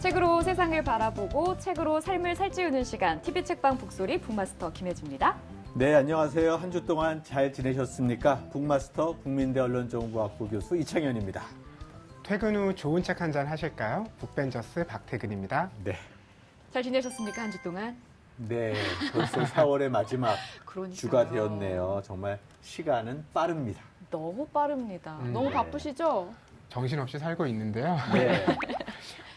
책으로 세상을 바라보고 책으로 삶을 살찌우는 시간, TV 책방 북소리 북마스터 김혜주입니다. 네, 안녕하세요. 한 주 동안 잘 지내셨습니까? 북마스터 국민대 언론정보학부 교수 이창현입니다. 퇴근 후 좋은 책 한 잔 하실까요? 북벤저스 박태근입니다. 네. 잘 지내셨습니까, 한 주 동안? 네, 벌써 4월의 마지막 그러니까요. 주가 되었네요. 정말 시간은 빠릅니다. 너무 빠릅니다. 너무 네. 바쁘시죠? 정신없이 살고 있는데요. 네,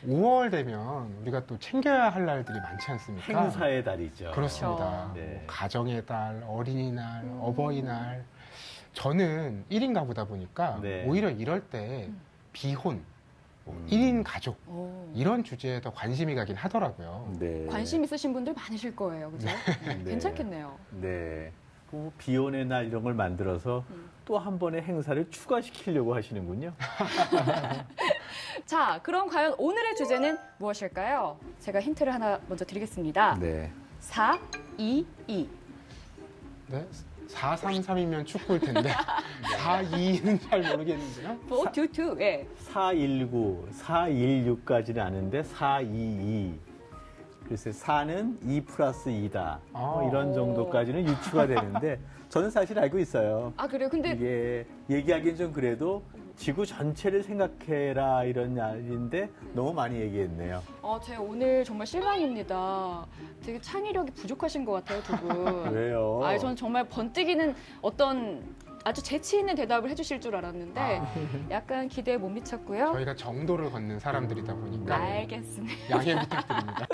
5월 되면 우리가 또 챙겨야 할 날들이 많지 않습니까? 행사의 달이죠. 그렇습니다. 네. 뭐 가정의 달, 어린이날, 어버이날. 저는 1인 가구다 보니까 네. 오히려 이럴 때 비혼, 1인 가족 오. 이런 주제에 더 관심이 가긴 하더라고요. 네. 관심 있으신 분들 많으실 거예요, 그죠? 네. 괜찮겠네요. 네. 뭐 비혼의 날 이런 걸 만들어서 또 한 번의 행사를 추가시키려고 하시는군요. 자, 그럼 과연 오늘의 주제는 무엇일까요? 제가 힌트를 하나 먼저 드리겠습니다. 네. 4, 2, 2. 네? 433이면 축구일 텐데 422는 잘 모르겠는데요. 4, 2, 2. 예. 419, 416까지는 아는데 422. 글쎄 4는 2 플러스 2다. 뭐 이런 정도까지는 유추가 되는데 저는 사실 알고 있어요. 아, 그래요? 근데 이게 얘기하기는 좀 그래도 지구 전체를 생각해라 이런 말인데 너무 많이 얘기했네요. 제가 오늘 정말 실망입니다. 되게 창의력이 부족하신 것 같아요, 두 분. 왜요? 저는 정말 번뜩이는 어떤 아주 재치 있는 대답을 해주실 줄 알았는데 약간 기대에 못 미쳤고요. 저희가 정도를 걷는 사람들이다 보니까 알겠습니다. 양해 부탁드립니다.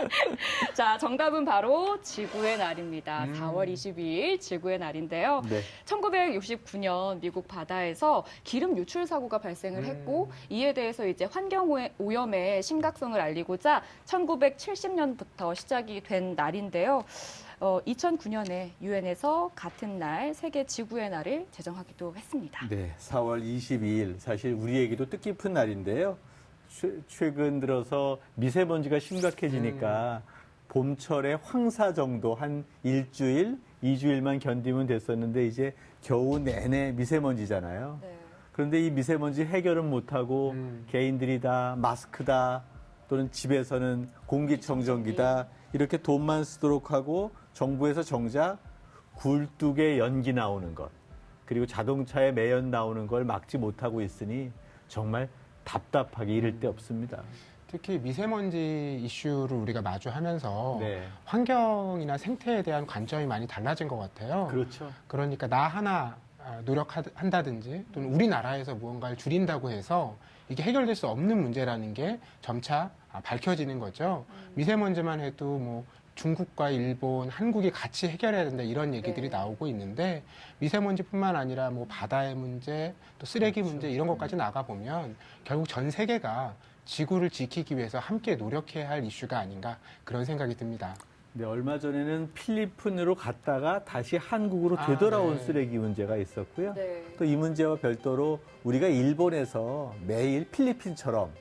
자, 정답은 바로 지구의 날입니다. 4월 22일 지구의 날인데요. 네. 1969년 미국 바다에서 기름 유출 사고가 발생을 했고 이에 대해서 이제 환경 오염의 심각성을 알리고자 1970년부터 시작이 된 날인데요. 2009년에 유엔에서 같은 날 세계 지구의 날을 제정하기도 했습니다. 네, 4월 22일 사실 우리에게도 뜻깊은 날인데요. 최근 들어서 미세먼지가 심각해지니까 봄철에 황사 정도 한 일주일, 2주일만 견디면 됐었는데 이제 겨우 내내 미세먼지잖아요. 네. 그런데 이 미세먼지 해결은 못하고 개인들이 다 마스크다 또는 집에서는 공기청정기다 이렇게 돈만 쓰도록 하고 정부에서 정작 굴뚝에 연기 나오는 것 그리고 자동차에 매연 나오는 걸 막지 못하고 있으니 정말 답답하게 이를 데 없습니다. 특히 미세먼지 이슈를 우리가 마주하면서 네. 환경이나 생태에 대한 관점이 많이 달라진 것 같아요. 그렇죠. 그러니까 나 하나 노력한다든지 또는 우리나라에서 무언가를 줄인다고 해서 이게 해결될 수 없는 문제라는 게 점차 밝혀지는 거죠. 미세먼지만 해도 뭐 중국과 일본, 한국이 같이 해결해야 된다 이런 얘기들이 네. 나오고 있는데 미세먼지뿐만 아니라 뭐 바다의 문제, 또 쓰레기 그렇죠. 문제 이런 것까지 나가 보면 결국 전 세계가 지구를 지키기 위해서 함께 노력해야 할 이슈가 아닌가 그런 생각이 듭니다. 네, 얼마 전에는 필리핀으로 갔다가 다시 한국으로 되돌아온 네. 쓰레기 문제가 있었고요. 네. 또 이 문제와 별도로 우리가 일본에서 매일 필리핀처럼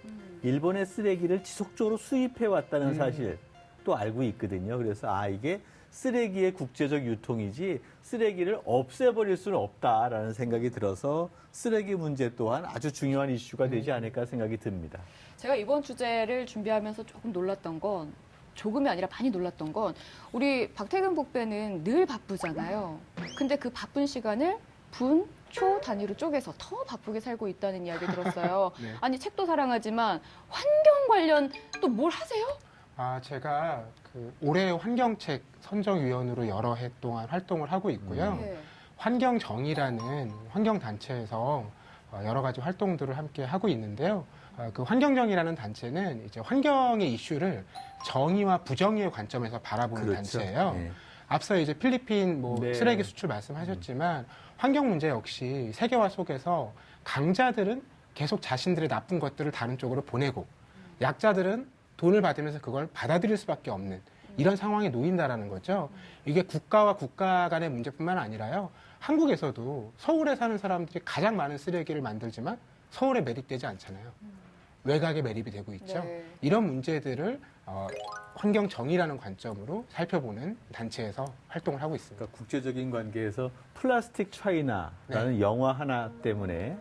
일본의 쓰레기를 지속적으로 수입해 왔다는 사실 또 알고 있거든요. 그래서 이게 쓰레기의 국제적 유통이지 쓰레기를 없애버릴 수는 없다라는 생각이 들어서 쓰레기 문제 또한 아주 중요한 이슈가 되지 않을까 생각이 듭니다. 제가 이번 주제를 준비하면서 조금 놀랐던 건 조금이 아니라 많이 놀랐던 건 우리 박태근 북배는 늘 바쁘잖아요. 근데 그 바쁜 시간을 분, 초 단위로 쪼개서 더 바쁘게 살고 있다는 이야기 들었어요. 네. 아니 책도 사랑하지만 환경 관련 또 뭘 하세요? 제가 그 올해 환경책 선정위원으로 여러 해 동안 활동을 하고 있고요. 네. 환경정의라는 환경단체에서 여러 가지 활동들을 함께 하고 있는데요. 그 환경정의라는 단체는 이제 환경의 이슈를 정의와 부정의의 관점에서 바라보는 단체예요. 네. 앞서 이제 필리핀 뭐 네. 쓰레기 수출 말씀하셨지만 환경 문제 역시 세계화 속에서 강자들은 계속 자신들의 나쁜 것들을 다른 쪽으로 보내고 약자들은 돈을 받으면서 그걸 받아들일 수밖에 없는 이런 상황에 놓인다라는 거죠. 이게 국가와 국가 간의 문제뿐만 아니라요. 한국에서도 서울에 사는 사람들이 가장 많은 쓰레기를 만들지만 서울에 매립되지 않잖아요. 외곽에 매립이 되고 있죠. 네. 이런 문제들을 환경 정의라는 관점으로 살펴보는 단체에서 활동을 하고 있습니다. 그러니까 국제적인 관계에서 플라스틱 차이나라는 영화 하나 때문에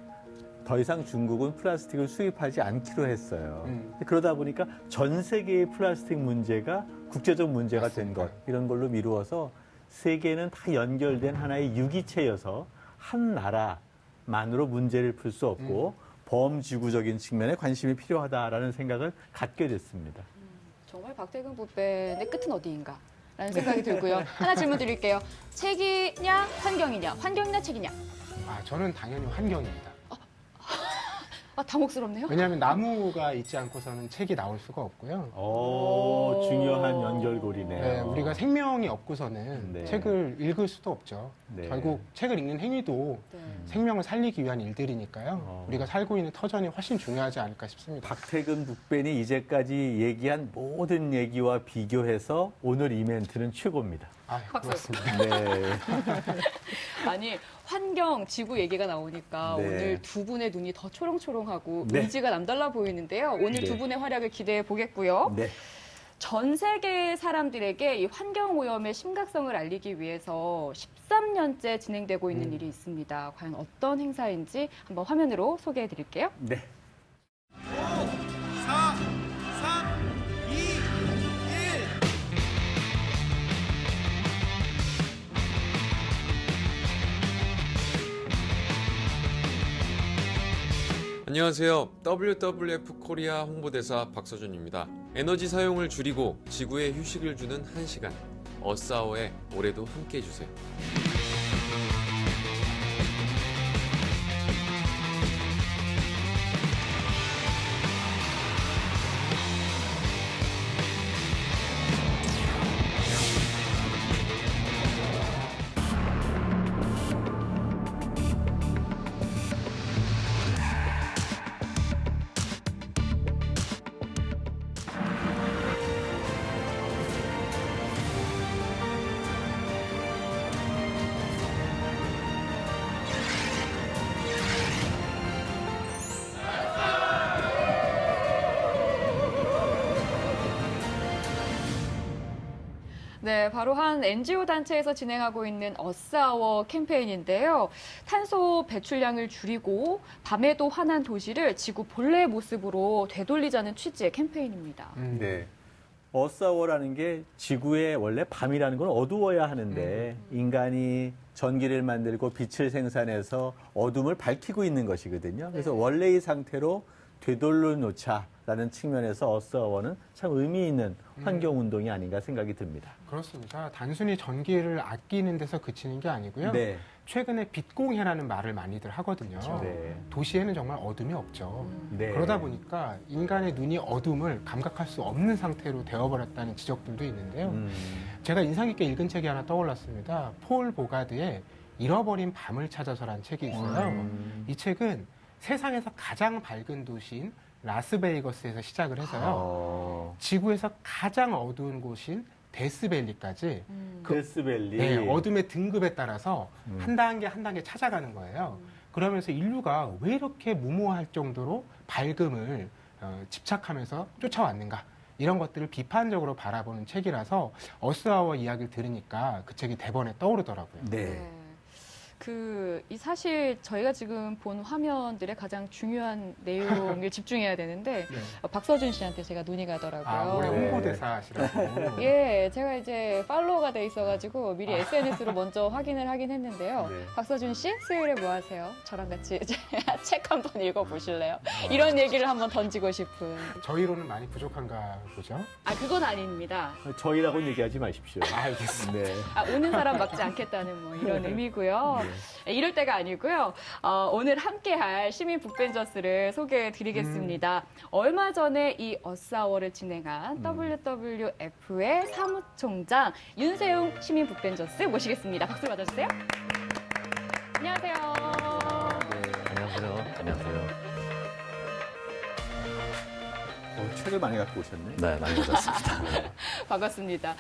더 이상 중국은 플라스틱을 수입하지 않기로 했어요. 음. 그러다 보니까 전 세계의 플라스틱 문제가 국제적 문제가 된 맞습니다. 것, 이런 걸로 미루어서 세계는 다 연결된 하나의 유기체여서 한 나라만으로 문제를 풀 수 없고 범지구적인 측면에 관심이 필요하다라는 생각을 갖게 됐습니다. 정말 박태근 부배의 끝은 어디인가? 라는 생각이 들고요. 하나 질문 드릴게요. 책이냐, 환경이냐? 환경이냐, 책이냐? 아, 저는 당연히 환경입니다. 아, 당혹스럽네요. 왜냐하면 나무가 있지 않고서는 책이 나올 수가 없고요. 오, 중요한 연결고리네요. 네, 우리가 생명이 없고서는 네. 책을 읽을 수도 없죠. 네. 결국 책을 읽는 행위도 네. 생명을 살리기 위한 일들이니까요. 어. 우리가 살고 있는 터전이 훨씬 중요하지 않을까 싶습니다. 박태근 북벤이 이제까지 얘기한 모든 얘기와 비교해서 오늘 이벤트는 최고입니다. 아, 박수. 고맙습니다. 네. 아니, 환경, 지구 얘기가 나오니까 네. 오늘 두 분의 눈이 더 초롱초롱하고 네. 의지가 남달라 보이는데요. 오늘 네. 두 분의 활약을 기대해 보겠고요. 네. 전 세계 사람들에게 이 환경 오염의 심각성을 알리기 위해서 13년째 진행되고 있는 일이 있습니다. 과연 어떤 행사인지 한번 화면으로 소개해 드릴게요. 네. 4, 3, 2, 1. 안녕하세요. WWF 코리아 홍보대사 박서준입니다. 에너지 사용을 줄이고 지구에 휴식을 주는 1시간. 어스아워에 올해도 함께 해주세요. 네, 바로 한 NGO 단체에서 진행하고 있는 어스아워 캠페인인데요. 탄소 배출량을 줄이고 밤에도 환한 도시를 지구 본래의 모습으로 되돌리자는 취지의 캠페인입니다. 네. 어사워라는 게 지구의 원래 밤이라는 건 어두워야 하는데 인간이 전기를 만들고 빛을 생산해서 어둠을 밝히고 있는 것이거든요. 그래서 원래의 상태로 되돌려 놓자라는 측면에서 어사워는 참 의미 있는 환경 운동이 아닌가 생각이 듭니다. 그렇습니다. 단순히 전기를 아끼는 데서 그치는 게 아니고요. 네. 최근에 빛공해라는 말을 많이들 하거든요. 네. 도시에는 정말 어둠이 없죠. 네. 그러다 보니까 인간의 눈이 어둠을 감각할 수 없는 상태로 되어버렸다는 지적들도 있는데요. 제가 인상 깊게 읽은 책이 하나 떠올랐습니다. 폴 보가드의 잃어버린 밤을 찾아서라는 책이 있어요. 이 책은 세상에서 가장 밝은 도시인 라스베이거스에서 시작을 해서요. 지구에서 가장 어두운 곳인 데스밸리까지 데스밸리. 네, 어둠의 등급에 따라서 한 단계 한 단계 찾아가는 거예요. 그러면서 인류가 왜 이렇게 무모할 정도로 밝음을 집착하면서 쫓아왔는가. 이런 것들을 비판적으로 바라보는 책이라서 어스아워 이야기를 들으니까 그 책이 대번에 떠오르더라고요. 네. 이 사실 저희가 지금 본 화면들의 가장 중요한 내용을 집중해야 되는데 네. 박서준 씨한테 제가 눈이 가더라고요. 아, 올해 네. 홍보대사 하시라고. 예, 제가 이제 팔로워가 돼 있어가지고 미리 SNS로 먼저 확인을 하긴 했는데요. 네. 박서준 씨, 수요일에 뭐 하세요? 저랑 같이 책 한번 읽어보실래요? 이런 얘기를 한번 던지고 싶은. 저희로는 많이 부족한가 보죠? 아, 그건 아닙니다. 저희라고는 얘기하지 마십시오. 알겠습니다. 네. 아, 오는 사람 막지 않겠다는 뭐 이런 의미고요. 이럴 때가 아니고요. 오늘 함께할 시민 북벤저스를 소개해드리겠습니다. 얼마 전에 이 어스아워를 진행한 WWF의 사무총장 윤세웅 시민 북벤저스 모시겠습니다. 박수 받아주세요. 안녕하세요. 안녕하세요. 안녕하세요. 책을 많이 갖고 오셨네. 네, 많이 가졌습니다. 반갑습니다.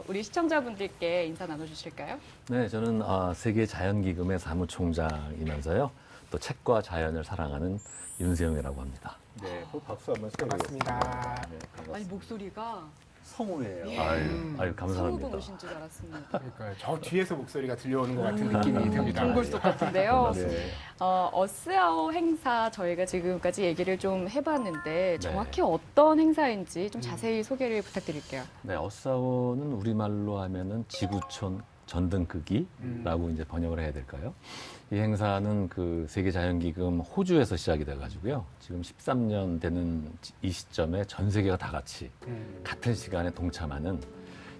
우리 시청자분들께 인사 나눠주실까요? 네, 저는 세계 자연기금의 사무총장이면서요. 또 책과 자연을 사랑하는 윤세영이라고 합니다. 네, 박수 한번 써요. 반갑습니다. 네, 아니, 반갑습니다. 목소리가 성우예요. 아유, 감사합니다. 성우분이신 줄 알았습니다. 그러니까 저 뒤에서 목소리가 들려오는 것 같은 느낌이 듭니다. 둥글속 같은데요. 네. 어스아워 행사 저희가 지금까지 얘기를 좀 해봤는데 정확히 네. 어떤 행사인지 좀 자세히 소개를 부탁드릴게요. 네, 어싸오는 우리말로 하면은 지구촌 전등크기라고 이제 번역을 해야 될까요? 이 행사는 그 세계자연기금 호주에서 시작이 돼가지고요. 지금 13년 되는 이 시점에 전 세계가 다 같이 같은 시간에 동참하는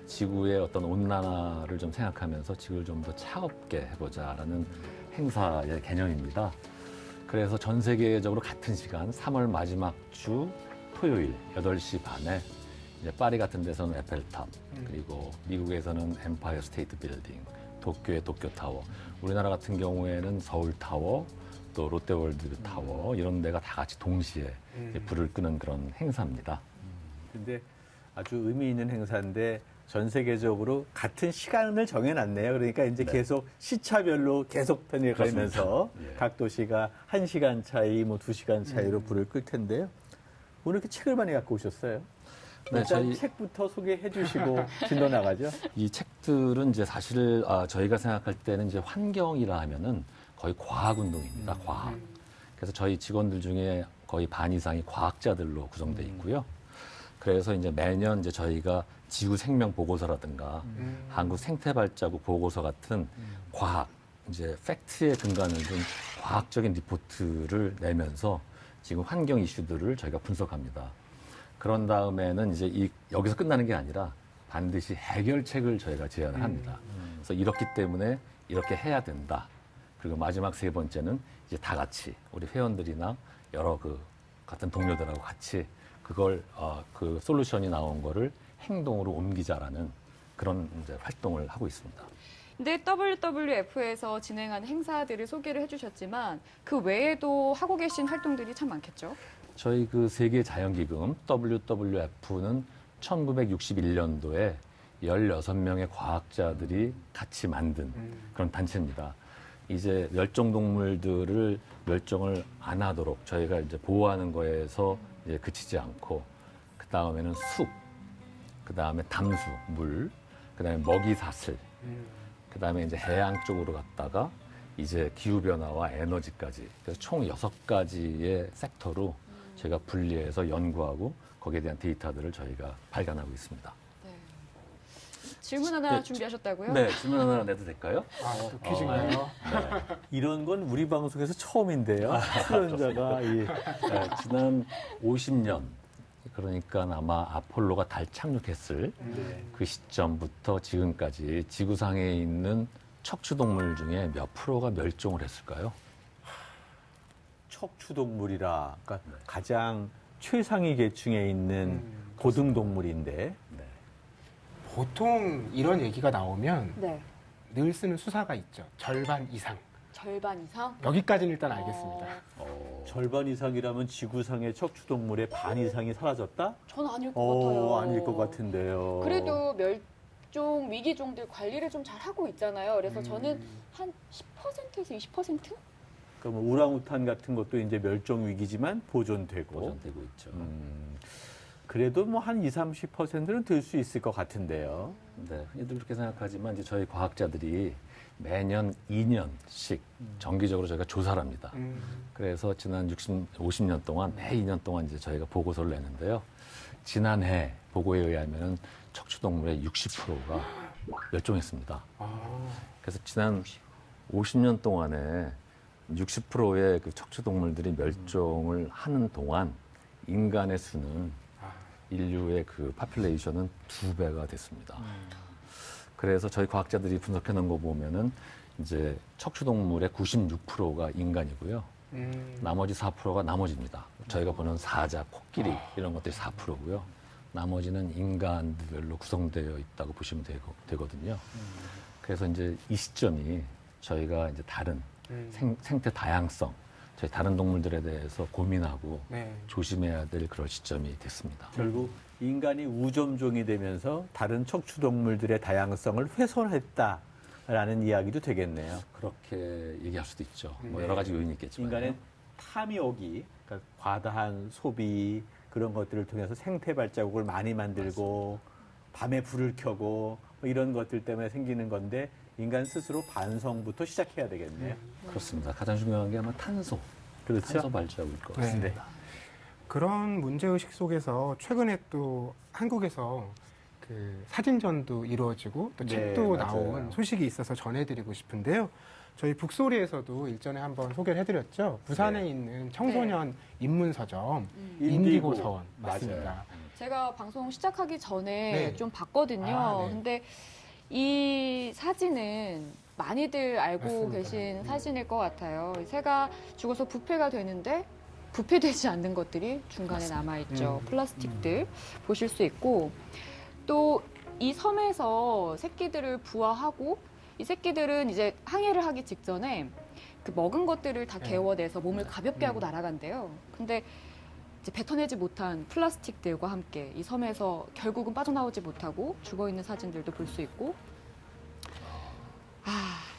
지구의 어떤 온난화를 좀 생각하면서 지구를 좀 더 차갑게 해보자라는 행사의 개념입니다. 그래서 전 세계적으로 같은 시간 3월 마지막 주 토요일 8시 반에 이제 파리 같은 데서는 에펠탑, 그리고 미국에서는 엠파이어 스테이트 빌딩, 도쿄의 도쿄타워, 우리나라 같은 경우에는 서울타워, 또 롯데월드 타워 이런 데가 다 같이 동시에 이제 불을 끄는 그런 행사입니다. 근데 아주 의미 있는 행사인데 전 세계적으로 같은 시간을 정해놨네요. 그러니까 이제 계속 시차별로 계속 변해가면서 그렇습니다. 예. 각 도시가 1시간 차이, 뭐 2시간 차이로 불을 끌 텐데요. 오늘 이렇게 책을 많이 갖고 오셨어요? 네, 일단 저희 책부터 소개해 주시고 진로 나가죠. 이 책들은 이제 사실 저희가 생각할 때는 이제 환경이라 하면은 거의 과학 운동입니다. 과학. 그래서 저희 직원들 중에 거의 반 이상이 과학자들로 구성되어 있고요. 그래서 이제 매년 이제 저희가 지구 생명 보고서라든가 한국 생태 발자국 보고서 같은 과학, 이제 팩트에 근간을 둔 과학적인 리포트를 내면서 지금 환경 이슈들을 저희가 분석합니다. 그런 다음에는 이제 여기서 끝나는 게 아니라 반드시 해결책을 저희가 제안을 합니다. 그래서 이렇기 때문에 이렇게 해야 된다. 그리고 마지막 세 번째는 이제 다 같이 우리 회원들이나 여러 그 같은 동료들하고 같이 그걸 그 솔루션이 나온 거를 행동으로 옮기자라는 그런 이제 활동을 하고 있습니다. 근데 WWF에서 진행하는 행사들을 소개를 해주셨지만 그 외에도 하고 계신 활동들이 참 많겠죠? 저희 그 세계 자연기금 WWF는 1961년도에 16명의 과학자들이 같이 만든 그런 단체입니다. 이제 멸종동물들을 멸종을 안 하도록 저희가 이제 보호하는 거에서 이제 그치지 않고, 그 다음에는 숲, 그 다음에 담수, 물, 그 다음에 먹이 사슬, 그 다음에 이제 해양 쪽으로 갔다가 이제 기후변화와 에너지까지, 그래서 총 6가지의 섹터로 저희가 분리해서 연구하고 거기에 대한 데이터들을 저희가 발견하고 있습니다. 네. 질문 하나 네, 준비하셨다고요? 네, 질문 하나 내도 될까요? 또 퀴즈인가요? 네. 이런 건 우리 방송에서 처음인데요. 출연자가 이 네, 지난 50년, 그러니까 아마 아폴로가 달 착륙했을 그 시점부터 지금까지 지구상에 있는 척추동물 중에 몇 프로가 멸종을 했을까요? 척추동물이라, 그러니까 가장 최상위 계층에 있는 고등동물인데 네. 보통 이런 얘기가 나오면 네. 늘 쓰는 수사가 있죠. 절반 이상. 절반 이상? 여기까지는 일단 알겠습니다. 절반 이상이라면 지구상의 척추동물의 반 이상이 사라졌다? 전 아닐 것 같아요. 아닐 것 같은데요. 그래도 멸종 위기종들 관리를 좀 잘 하고 있잖아요. 그래서 저는 한 10%에서 20%? 그러니까 뭐 우랑우탄 같은 것도 이제 멸종 위기지만 보존되고. 보존되고 있죠. 그래도 뭐 한 20, 30%는 될 수 있을 것 같은데요. 네, 흔히들 그렇게 생각하지만 이제 저희 과학자들이 매년 2년씩 정기적으로 저희가 조사를 합니다. 그래서 지난 50년 동안 매 2년 동안 이제 저희가 보고서를 내는데요. 지난해 보고에 의하면 척추동물의 60%가 멸종했습니다. 그래서 지난 50년 동안에 60%의 그 척추동물들이 멸종을 하는 동안 인간의 수는 인류의 그 파퓰레이션은 2배가 됐습니다. 그래서 저희 과학자들이 분석해 놓은 거 보면은 이제 척추동물의 96%가 인간이고요. 나머지 4%가 나머지입니다. 저희가 보는 사자, 코끼리 이런 것들이 4%고요. 나머지는 인간들로 구성되어 있다고 보시면 되거든요. 그래서 이제 이 시점이 저희가 이제 다른 생태 다양성, 저희 다른 동물들에 대해서 고민하고 네. 조심해야 될 그런 시점이 됐습니다. 결국 인간이 우점종이 되면서 다른 척추동물들의 다양성을 훼손했다라는 이야기도 되겠네요. 그렇게 얘기할 수도 있죠. 뭐 여러 가지 요인이 있겠지만. 인간의 탐욕이, 그러니까 과다한 소비 그런 것들을 통해서 생태 발자국을 많이 만들고 밤에 불을 켜고 뭐 이런 것들 때문에 생기는 건데 인간 스스로 반성부터 시작해야 되겠네요. 그렇습니다. 가장 중요한 게 아마 탄소 그렇죠? 발자국일 것 네. 같습니다. 그런 문제의식 속에서 최근에 또 한국에서 그 사진전도 이루어지고 또 네, 책도 맞아요. 나온 소식이 있어서 전해드리고 싶은데요. 저희 북소리에서도 일전에 한번 소개를 해드렸죠. 부산에 네. 있는 청소년 입문 서점 인디고 인디고. 서원 맞습니다. 맞아요. 제가 방송 시작하기 전에 네. 좀 봤거든요. 아, 네. 근데 이 사진은 많이들 알고 맞습니다. 계신 사진일 것 같아요. 새가 죽어서 부패가 되는데 부패되지 않는 것들이 중간에 남아있죠. 플라스틱들 보실 수 있고 또 이 섬에서 새끼들을 부화하고 이 새끼들은 이제 항해를 하기 직전에 그 먹은 것들을 다 네. 개워내서 몸을 가볍게 하고 날아간대요. 근데 이제 뱉어내지 못한 플라스틱들과 함께 이 섬에서 결국은 빠져나오지 못하고 죽어 있는 사진들도 볼 수 있고,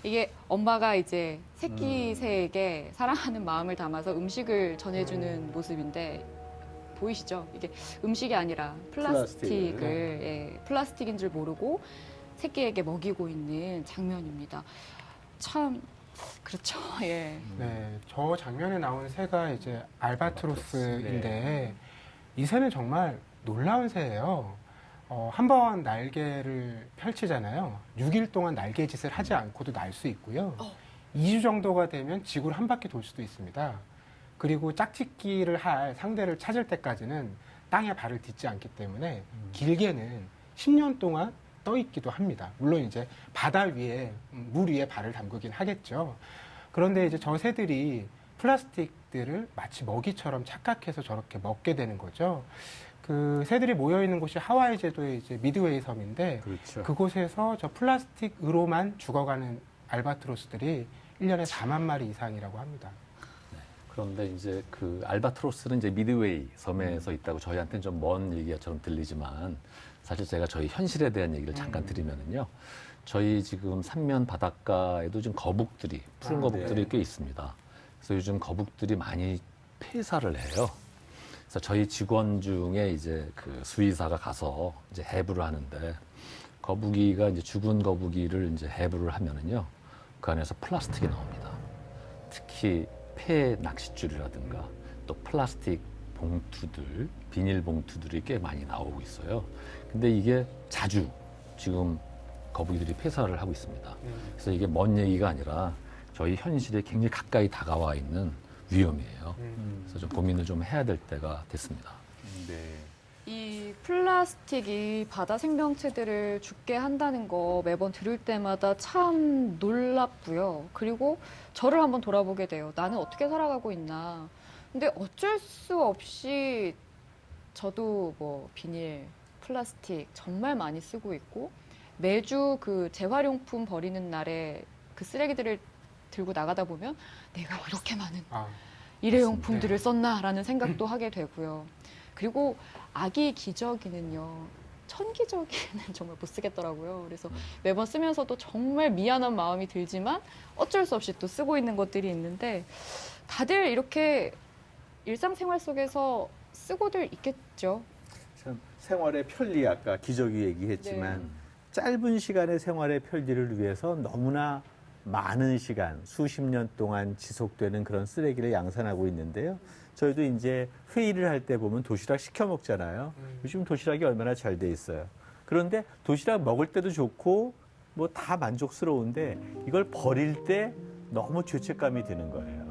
이게 엄마가 이제 새끼 새에게 사랑하는 마음을 담아서 음식을 전해주는 모습인데 보이시죠? 이게 음식이 아니라 플라스틱을 예, 플라스틱인 줄 모르고 새끼에게 먹이고 있는 장면입니다. 참 그렇죠. 예. 네, 저 장면에 나온 새가 이제 알바트로스인데 이 새는 정말 놀라운 새예요. 한 번 날개를 펼치잖아요. 6일 동안 날개짓을 하지 않고도 날 수 있고요. 2주 정도가 되면 지구를 한 바퀴 돌 수도 있습니다. 그리고 짝짓기를 할 상대를 찾을 때까지는 땅에 발을 딛지 않기 때문에 길게는 10년 동안 떠 있기도 합니다. 물론 이제 바다 위에 물 위에 발을 담그긴 하겠죠. 그런데 이제 저 새들이 플라스틱들을 마치 먹이처럼 착각해서 저렇게 먹게 되는 거죠. 그 새들이 모여 있는 곳이 하와이 제도의 이제 미드웨이 섬인데 그렇죠. 그곳에서 저 플라스틱으로만 죽어가는 알바트로스들이 1년에 4만 마리 이상이라고 합니다. 그런데 이제 그 알바트로스는 이제 미드웨이 섬에서 있다고 저희한테는 좀 먼 얘기처럼 들리지만 사실 제가 저희 현실에 대한 얘기를 잠깐 드리면은요. 저희 지금 삼면 바닷가에도 지금 거북들이, 푸른 거북들이 네. 꽤 있습니다. 그래서 요즘 거북들이 많이 폐사를 해요. 그래서 저희 직원 중에 이제 그 수의사가 가서 이제 해부를 하는데 거북이가 이제 죽은 거북이를 이제 해부를 하면은요. 그 안에서 플라스틱이 나옵니다. 특히 폐 낚싯줄이라든가 또 플라스틱 봉투들, 비닐 봉투들이 꽤 많이 나오고 있어요. 근데 이게 자주 지금 거북이들이 폐사를 하고 있습니다. 그래서 이게 먼 얘기가 아니라 저희 현실에 굉장히 가까이 다가와 있는 위험이에요. 그래서 좀 고민을 좀 해야 될 때가 됐습니다. 네. 이 플라스틱이 바다 생명체들을 죽게 한다는 거 매번 들을 때마다 참 놀랍고요. 그리고 저를 한번 돌아보게 돼요. 나는 어떻게 살아가고 있나. 근데 어쩔 수 없이 저도 뭐 비닐, 플라스틱 정말 많이 쓰고 있고 매주 그 재활용품 버리는 날에 그 쓰레기들을 들고 나가다 보면 내가 이렇게 많은 일회용품들을 썼나라는 생각도 하게 되고요. 그리고 아기 기저귀는요. 천기저귀는 정말 못 쓰겠더라고요. 그래서 매번 쓰면서도 정말 미안한 마음이 들지만 어쩔 수 없이 또 쓰고 있는 것들이 있는데 다들 이렇게 일상생활 속에서 쓰고들 있겠죠. 참 생활의 편리 아까 기저귀 얘기했지만 네. 짧은 시간의 생활의 편리를 위해서 너무나 많은 시간, 수십 년 동안 지속되는 그런 쓰레기를 양산하고 있는데요. 저희도 이제 회의를 할 때 보면 도시락 시켜 먹잖아요. 요즘 도시락이 얼마나 잘 돼 있어요. 그런데 도시락 먹을 때도 좋고 뭐 다 만족스러운데 이걸 버릴 때 너무 죄책감이 드는 거예요.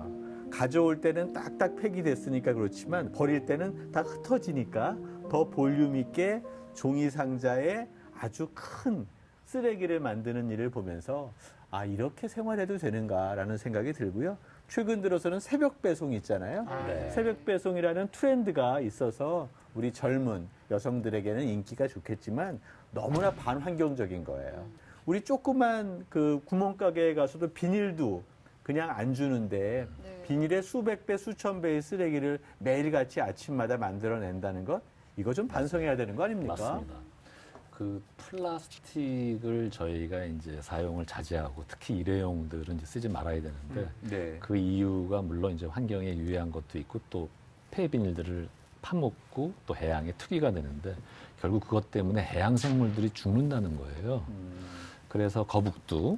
가져올 때는 딱딱 팩이 됐으니까 그렇지만 버릴 때는 다 흩어지니까 더 볼륨 있게 종이 상자에 아주 큰 쓰레기를 만드는 일을 보면서 아, 이렇게 생활해도 되는가라는 생각이 들고요. 최근 들어서는 새벽 배송 있잖아요. 네. 새벽 배송이라는 트렌드가 있어서 우리 젊은 여성들에게는 인기가 좋겠지만 너무나 반환경적인 거예요. 우리 조그만 그 구멍가게에 가서도 비닐도 그냥 안 주는데 네. 비닐에 수백 배, 수천 배의 쓰레기를 매일같이 아침마다 만들어낸다는 것 이거 좀 반성해야 되는 거 아닙니까? 맞습니다. 그 플라스틱을 저희가 이제 사용을 자제하고 특히 일회용들은 이제 쓰지 말아야 되는데 네. 그 이유가 물론 이제 환경에 유해한 것도 있고 또 폐비닐들을 파먹고 또 해양의 투기가 되는데 결국 그것 때문에 해양 생물들이 죽는다는 거예요. 그래서 거북도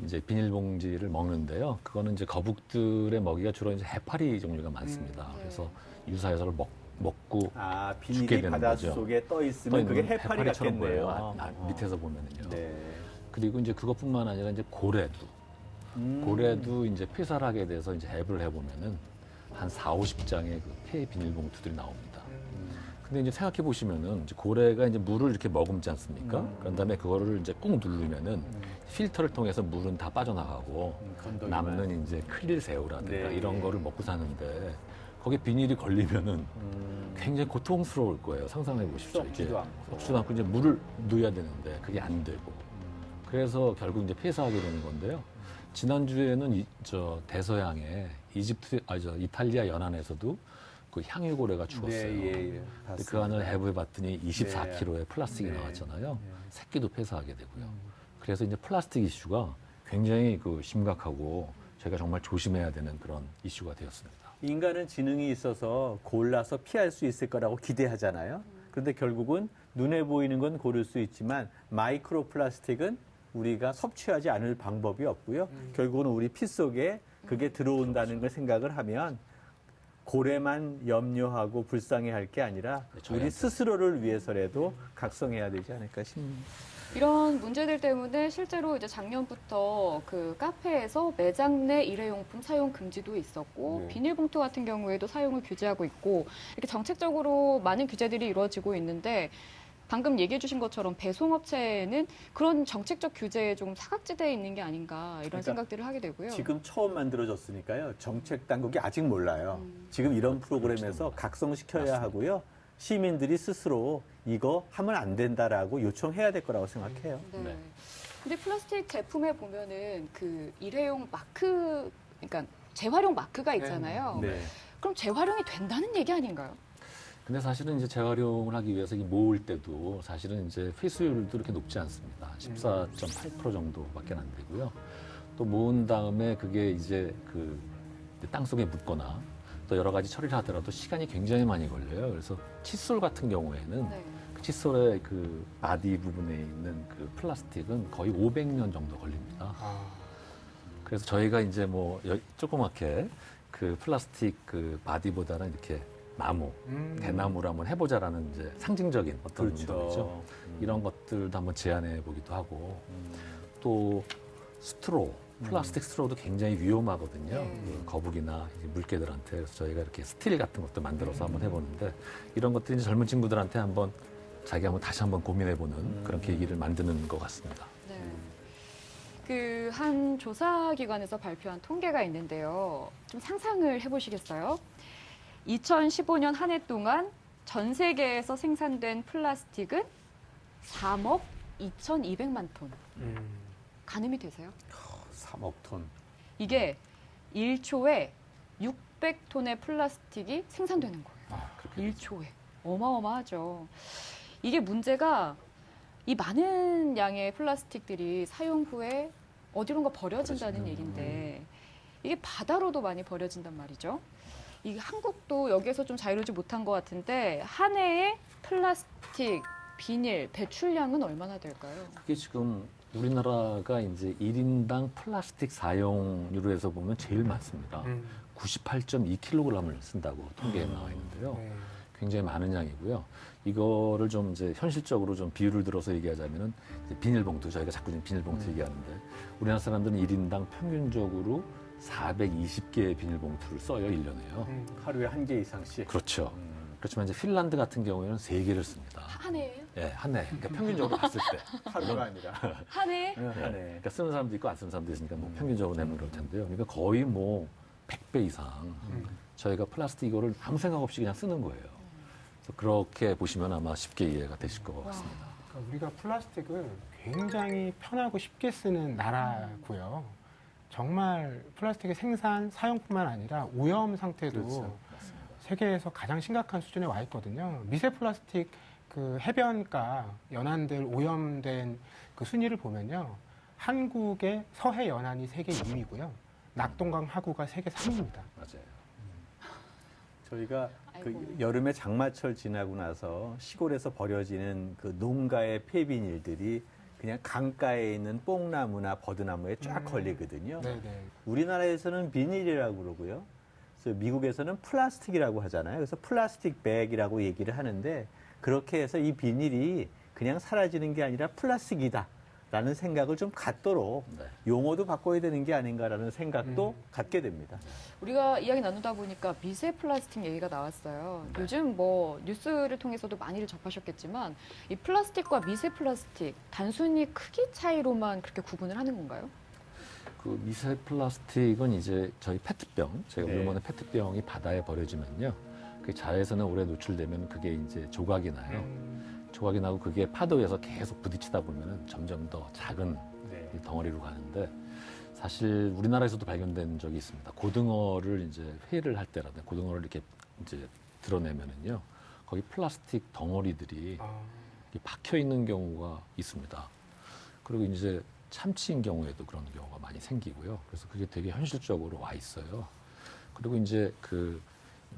이제 비닐봉지를 먹는데요. 그거는 이제 거북들의 먹이가 주로 이제 해파리 종류가 많습니다. 그래서 유사해서를 먹고 아, 죽게 비닐이 되는 바다 거죠. 속에 떠 있으면 그게 있는 해파리 해파리처럼 같겠네요. 보여요. 밑에서 보면은요. 네. 그리고 이제 그것뿐만 아니라 이제 고래도 고래도 이제 폐사를 하게 돼서 이제 앱을 해보면은 한 4, 50장의 그 폐 비닐봉투들이 나옵니다. 근데 이제 생각해 보시면은 이제 고래가 이제 물을 이렇게 머금지 않습니까? 그런 다음에 그거를 이제 꾹 누르면은 필터를 통해서 물은 다 빠져나가고 건더기만. 남는 이제 크릴 새우라든가 네. 이런 거를 먹고 사는데 거기에 비닐이 걸리면은 굉장히 고통스러울 거예요. 상상해 보십시오. 썩지도 않고. 썩지도 않고 이제 물을 넣어야 되는데 그게 안 되고 그래서 결국 이제 폐사하게 되는 건데요. 지난주에는 저 대서양에 이탈리아 연안에서도 그 향유고래가 죽었어요. 네, 예, 예. 근데 그 안을 해부해 봤더니 24kg의 플라스틱이 네. 나왔잖아요. 새끼도 폐사하게 되고요. 그래서 이제 플라스틱 이슈가 굉장히 그 심각하고 저희가 정말 조심해야 되는 그런 이슈가 되었습니다. 인간은 지능이 있어서 골라서 피할 수 있을 거라고 기대하잖아요. 그런데 결국은 눈에 보이는 건 고를 수 있지만 마이크로 플라스틱은 우리가 섭취하지 않을 방법이 없고요. 결국은 우리 피 속에 그게 들어온다는 걸 생각을 하면 고래만 염려하고 불쌍해할 게 아니라 우리 저희한테. 스스로를 위해서라도 각성해야 되지 않을까 싶습니다. 이런 문제들 때문에 실제로 이제 작년부터 그 카페에서 매장 내 일회용품 사용 금지도 있었고 비닐봉투 같은 경우에도 사용을 규제하고 있고 이렇게 정책적으로 많은 규제들이 이루어지고 있는데 방금 얘기해 주신 것처럼 배송업체는 그런 정책적 규제에 조금 사각지대에 있는 게 아닌가 이런 그러니까 생각들을 하게 되고요. 지금 처음 만들어졌으니까요. 정책 당국이 아직 몰라요. 지금 이런 프로그램에서 각성시켜야 하고요. 시민들이 스스로 이거 하면 안 된다라고 요청해야 될 거라고 생각해요. 네. 네. 근데 플라스틱 제품에 보면은 그 일회용 마크, 그러니까 재활용 마크가 있잖아요. 네. 그럼 재활용이 된다는 얘기 아닌가요? 근데 사실은 이제 재활용을 하기 위해서 이 모을 때도 사실은 이제 회수율도 이렇게 높지 않습니다. 14.8% 정도밖에 안 되고요. 또 모은 다음에 그게 이제 그 땅 속에 묻거나 또 여러 가지 처리를 하더라도 시간이 굉장히 많이 걸려요. 그래서 칫솔 같은 경우에는 네. 그 칫솔의 그 바디 부분에 있는 그 플라스틱은 거의 500년 정도 걸립니다. 그래서 저희가 이제 뭐 조그맣게 그 플라스틱 그 바디보다는 이렇게 나무, 대나무를 한번 해보자라는 이제 상징적인 어떤 운동이죠. 이런 것들도 한번 제안해 보기도 하고 또 스트로, 플라스틱 스트로도 굉장히 위험하거든요. 그 거북이나 이제 물개들한테 그래서 저희가 이렇게 스틸 같은 것도 만들어서 한번 해보는데 이런 것들이 이제 젊은 친구들한테 한번 자기 한번 다시 한번 고민해보는 그런 계기를 만드는 것 같습니다. 네. 그 한 조사기관에서 발표한 통계가 있는데요. 좀 상상을 해보시겠어요? 2015년 한 해 동안 전 세계에서 생산된 플라스틱은 3억 2,200만 톤. 가늠이 되세요? 3억 톤. 이게 1초에 600톤의 플라스틱이 생산되는 거예요. 1초에. 어마어마하죠. 이게 문제가 이 많은 양의 플라스틱들이 사용 후에 어디론가 버려진다는 얘기인데 이게 바다로도 많이 버려진단 말이죠. 이 한국도 여기에서 좀 자유로지 못한 것 같은데 한 해에 플라스틱, 비닐 배출량은 얼마나 될까요? 그게 지금 우리나라가 이제 1인당 플라스틱 사용률로 해서 보면 제일 많습니다. 98.2kg을 쓴다고 통계에 나와 있는데요. 굉장히 많은 양이고요. 이거를 좀 이제 현실적으로 좀 비율을 들어서 얘기하자면은 이제 비닐봉투, 저희가 자꾸 지금 비닐봉투 얘기하는데 우리나라 사람들은 1인당 평균적으로 420개의 비닐봉투를 써요, 1년에요. 하루에 한 개 이상씩. 그렇죠. 그렇지만 이제 핀란드 같은 경우에는 3개를 씁니다. 한 해예요? 예, 한 해. 그러니까 평균적으로 봤을 때. 하루가 아니라. 한 해에? 한 해. 그러니까 쓰는 사람도 있고 안 쓰는 사람도 있으니까 뭐 평균적으로 내면 그럴 텐데요. 그러니까 거의 뭐 100배 이상 저희가 플라스틱 이거를 아무 생각 없이 그냥 쓰는 거예요. 그래서 그렇게 보시면 아마 쉽게 이해가 되실 것 같습니다. 그러니까 우리가 플라스틱을 굉장히 편하고 쉽게 쓰는 나라고요. 정말 플라스틱의 생산, 사용뿐만 아니라 오염 상태도 그렇죠. 세계에서 가장 심각한 수준에 와 있거든요. 미세 플라스틱 그 해변가 연안들 오염된 그 순위를 보면요. 한국의 서해 연안이 세계 2위고요. 낙동강 하구가 세계 3위입니다. 맞아요. 저희가 그 아이고. 여름에 장마철 지나고 나서 시골에서 버려지는 그 농가의 폐비닐들이 그냥 강가에 있는 뽕나무나 버드나무에 쫙 걸리거든요. 네네. 우리나라에서는 비닐이라고 그러고요. 그래서 미국에서는 플라스틱이라고 하잖아요. 그래서 플라스틱 백이라고 얘기를 하는데 그렇게 해서 이 비닐이 그냥 사라지는 게 아니라 플라스틱이다라는 생각을 좀 갖도록 네. 용어도 바꿔야 되는 게 아닌가라는 생각도 갖게 됩니다. 우리가 이야기 나누다 보니까 미세 플라스틱 얘기가 나왔어요. 요즘 뭐 뉴스를 통해서도 많이들 접하셨겠지만 이 플라스틱과 미세 플라스틱 단순히 크기 차이로만 그렇게 구분을 하는 건가요? 그 미세 플라스틱은 이제 저희 페트병, 제가 네. 물 먹는 페트병이 바다에 버려지면요. 그 자외선에 오래 노출되면 그게 이제 조각이 나요. 조각이 나고 그게 파도에서 계속 부딪히다 보면 점점 더 작은 이 덩어리로 가는데 사실 우리나라에서도 발견된 적이 있습니다. 고등어를 이제 회를 할 때라든가 고등어를 이렇게 이제 드러내면은요. 거기 플라스틱 덩어리들이 아, 이렇게 박혀 있는 경우가 있습니다. 그리고 이제 참치인 경우에도 그런 경우가 많이 생기고요. 그래서 그게 되게 현실적으로 와 있어요. 그리고 이제 그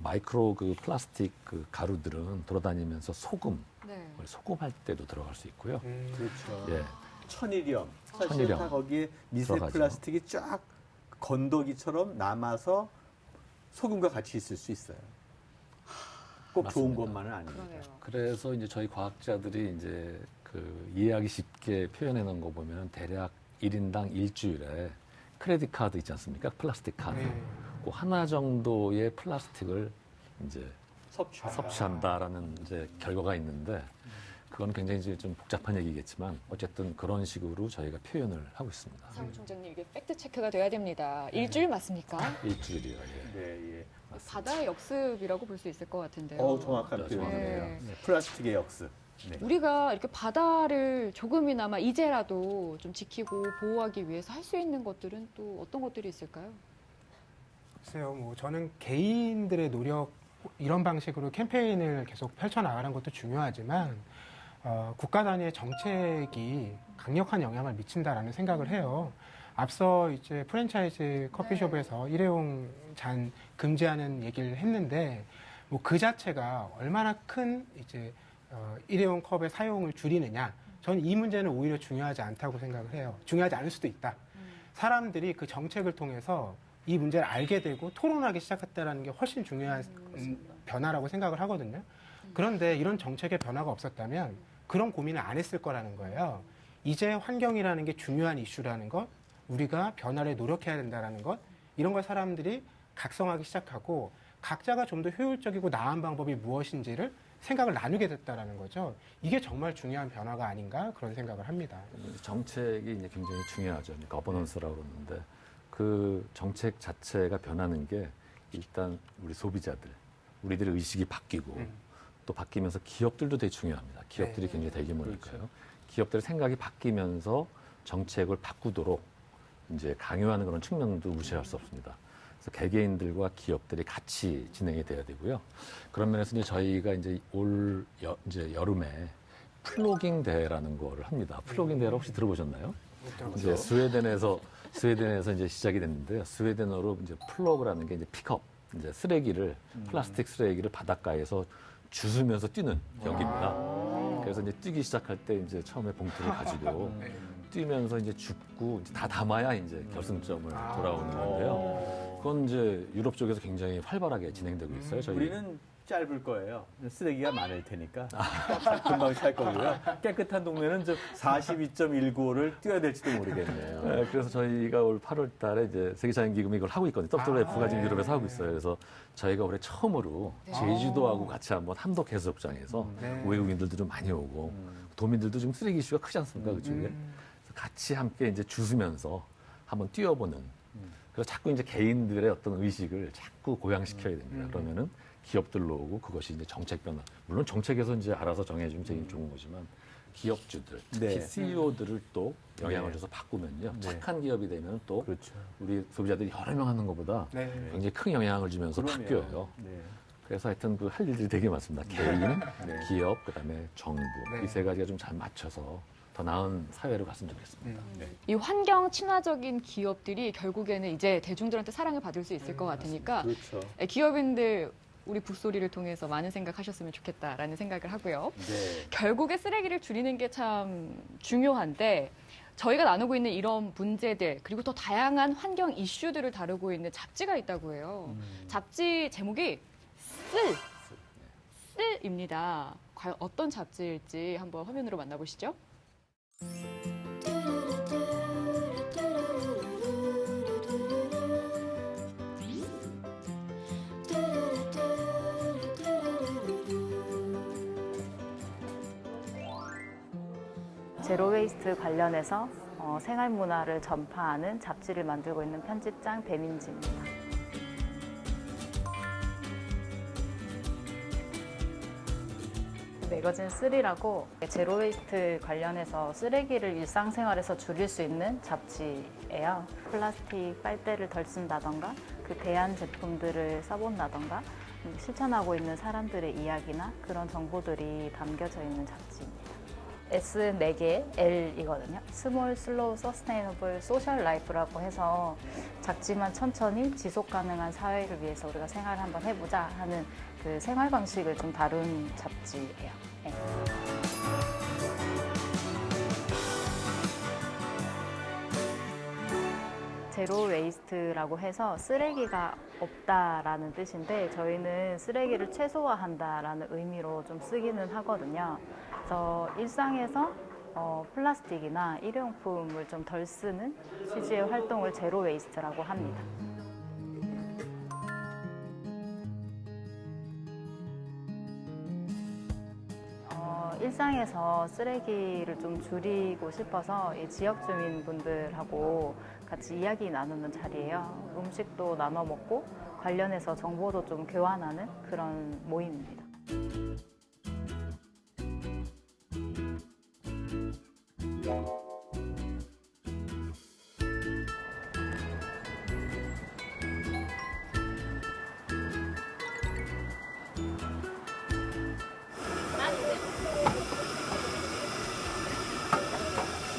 마이크로 그 플라스틱 그 가루들은 돌아다니면서 소금, 네. 소금할 때도 들어갈 수 있고요. 그렇죠. 예. 천일염. 사실 천일염. 다 거기에 미세 들어가죠. 플라스틱이 쫙 건더기처럼 남아서 소금과 같이 있을 수 있어요. 꼭 좋은 맞습니다. 것만은 아닙니다. 그러네요. 그래서 이제 저희 과학자들이 이제 그 이해하기 쉽게 표현해 놓은 거 보면 대략 1인당 일주일에 크레딧 카드 있지 않습니까? 플라스틱 카드. 네. 그 하나 정도의 플라스틱을 이제 섭취. 섭취한다라는 이제 결과가 있는데 그건 굉장히 이제 좀 복잡한 얘기겠지만 어쨌든 그런 식으로 저희가 표현을 하고 있습니다. 상 총장님 이게 팩트 체크가 돼야 됩니다. 일주일 맞습니까? 일주일이요. 예. 네, 예. 맞습니다. 바다의 역습이라고 볼 수 있을 것 같은데요. 정확한 네, 표현이네요. 네. 네, 플라스틱의 역습. 네. 우리가 이렇게 바다를 조금이나마 이제라도 좀 지키고 보호하기 위해서 할 수 있는 것들은 또 어떤 것들이 있을까요? 글쎄요, 뭐 저는 개인들의 노력 이런 방식으로 캠페인을 계속 펼쳐나가는 것도 중요하지만 국가 단위의 정책이 강력한 영향을 미친다라는 생각을 해요. 앞서 이제 프랜차이즈 커피숍에서 일회용 잔 금지하는 얘기를 했는데 뭐 그 자체가 얼마나 큰 이제 일회용 컵의 사용을 줄이느냐. 저는 이 문제는 오히려 중요하지 않다고 생각을 해요. 중요하지 않을 수도 있다. 사람들이 그 정책을 통해서 이 문제를 알게 되고 토론하기 시작했다는 게 훨씬 중요한 변화라고 생각을 하거든요. 그런데 이런 정책의 변화가 없었다면 그런 고민을 안 했을 거라는 거예요. 이제 환경이라는 게 중요한 이슈라는 것, 우리가 변화를 노력해야 된다는 것, 이런 걸 사람들이 각성하기 시작하고 각자가 좀 더 효율적이고 나은 방법이 무엇인지를 생각을 나누게 됐다라는 거죠. 이게 정말 중요한 변화가 아닌가 그런 생각을 합니다. 정책이 이제 굉장히 중요하죠. 거버넌스라고 그러는데 그 정책 자체가 변하는 게 일단 우리 소비자들, 우리들의 의식이 바뀌고 또 바뀌면서 기업들도 되게 중요합니다. 기업들이 네. 굉장히 대규모니까요. 기업들의 생각이 바뀌면서 정책을 바꾸도록 이제 강요하는 그런 측면도 무시할 수 없습니다. 그래서 개개인들과 기업들이 같이 진행이 돼야 되고요. 그런 면에서 이제 저희가 이제 이제 여름에 플로깅 대회라는 거를 합니다. 플로깅 대회를 혹시 들어보셨나요? 이제 스웨덴에서 이제 시작이 됐는데요. 스웨덴어로 이제 플로그라는 게 이제 픽업, 이제 쓰레기를 플라스틱 쓰레기를 바닷가에서 주스면서 뛰는 경기입니다. 그래서 이제 뛰기 시작할 때 이제 처음에 봉투를 가지고 뛰면서 이제 줍고 이제 다 담아야 이제 결승점을 돌아오는 건데요. 그건 이제 유럽 쪽에서 굉장히 활발하게 진행되고 있어요. 저희 우리는 짧을 거예요. 쓰레기가 많을 테니까 금방 찰 거고요. 깨끗한 동네는 42.195를 뛰어야 될지도 모르겠네요. 네, 그래서 저희가 올 8월 달에 이제 세계자연기금이 이걸 하고 있거든요. WWF가 지금 유럽에서 하고 있어요. 그래서 저희가 올해 처음으로 제주도하고 같이 한번 함덕 해수욕장에서 네. 외국인들도 좀 많이 오고 도민들도 좀 쓰레기 이슈가 크지 않습니까? 그쪽에. 그래서 같이 함께 이제 주스면서 한번 뛰어보는. 그래서 자꾸 이제 개인들의 어떤 의식을 자꾸 고양시켜야 됩니다. 그러면은 기업들로 오고 그것이 이제 정책 변화. 물론 정책에서 이제 알아서 정해주면 제일 좋은 거지만 기업주들, 특히 네. CEO들을 또 영향을 네. 줘서 바꾸면요. 네. 착한 기업이 되면 또 그렇죠. 우리 소비자들이 여러 명 하는 것보다 네. 굉장히 큰 영향을 주면서 그러네요. 바뀌어요. 네. 그래서 하여튼 그 할 일들이 되게 많습니다. 개인, 네. 기업, 그다음에 정부 네. 이 세 가지가 좀 잘 맞춰서 더 나은 사회로 갔으면 좋겠습니다. 이 환경 친화적인 기업들이 결국에는 이제 대중들한테 사랑을 받을 수 있을 것 같으니까 그렇죠. 기업인들 우리 북소리를 통해서 많은 생각하셨으면 좋겠다라는 생각을 하고요. 네. 결국에 쓰레기를 줄이는 게 참 중요한데 저희가 나누고 있는 이런 문제들 그리고 더 다양한 환경 이슈들을 다루고 있는 잡지가 있다고 해요. 잡지 제목이 쓸입니다. 과연 어떤 잡지일지 한번 화면으로 만나보시죠. 제로웨이스트 관련해서 생활 문화를 전파하는 잡지를 만들고 있는 편집장 배민지입니다. 매거진 3라고 제로웨이스트 관련해서 쓰레기를 일상생활에서 줄일 수 있는 잡지예요. 플라스틱 빨대를 덜 쓴다던가 그 대안 제품들을 써본다던가 실천하고 있는 사람들의 이야기나 그런 정보들이 담겨져 있는 잡지입니다. S 4개, L이거든요. 스몰, 슬로우, 서스테이너블, 소셜 라이프라고 해서 작지만 천천히 지속 가능한 사회를 위해서 우리가 생활을 한번 해보자 하는 그 생활 방식을 좀 다룬 잡지예요. 네. 제로 웨이스트라고 해서 쓰레기가 없다라는 뜻인데 저희는 쓰레기를 최소화한다라는 의미로 좀 쓰기는 하거든요. 그래서 일상에서 플라스틱이나 일회용품을 좀 덜 쓰는 취지의 활동을 제로 웨이스트라고 합니다. 일상에서 쓰레기를 좀 줄이고 싶어서 이 지역 주민분들하고 같이 이야기 나누는 자리예요. 음식도 나눠 먹고 관련해서 정보도 좀 교환하는 그런 모임입니다.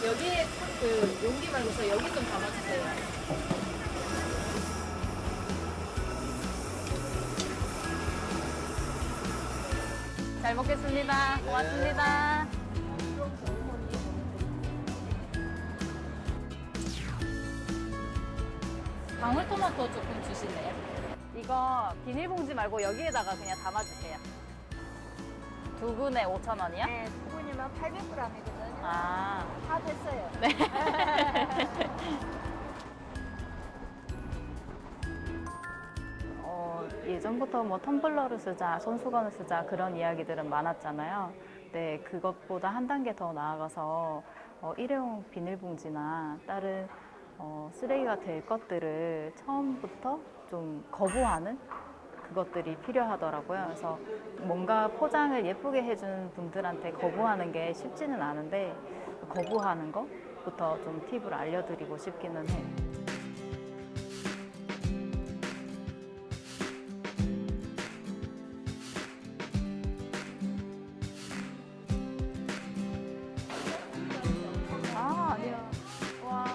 여기에 그 용기 말고서 여기 좀 담아주세요. 잘 먹겠습니다. 고맙습니다. 방울토마토 조금 주실래요? 이거 비닐봉지 말고 여기에다가 그냥 담아주세요. 두 분에 5,000원이요? 네, 두 분이면 800g이거든요. 아, 다 됐어요. 예전부터 뭐 텀블러를 쓰자, 손수건을 쓰자 그런 이야기들은 많았잖아요. 근데 그것보다 한 단계 더 나아가서 일회용 비닐봉지나 다른 쓰레기가 될 것들을 처음부터 좀 거부하는 그것들이 필요하더라고요. 그래서 뭔가 포장을 예쁘게 해준 분들한테 거부하는 게 쉽지는 않은데 거부하는 것부터 좀 팁을 알려드리고 싶기는 해요. 아, 아니요. 와.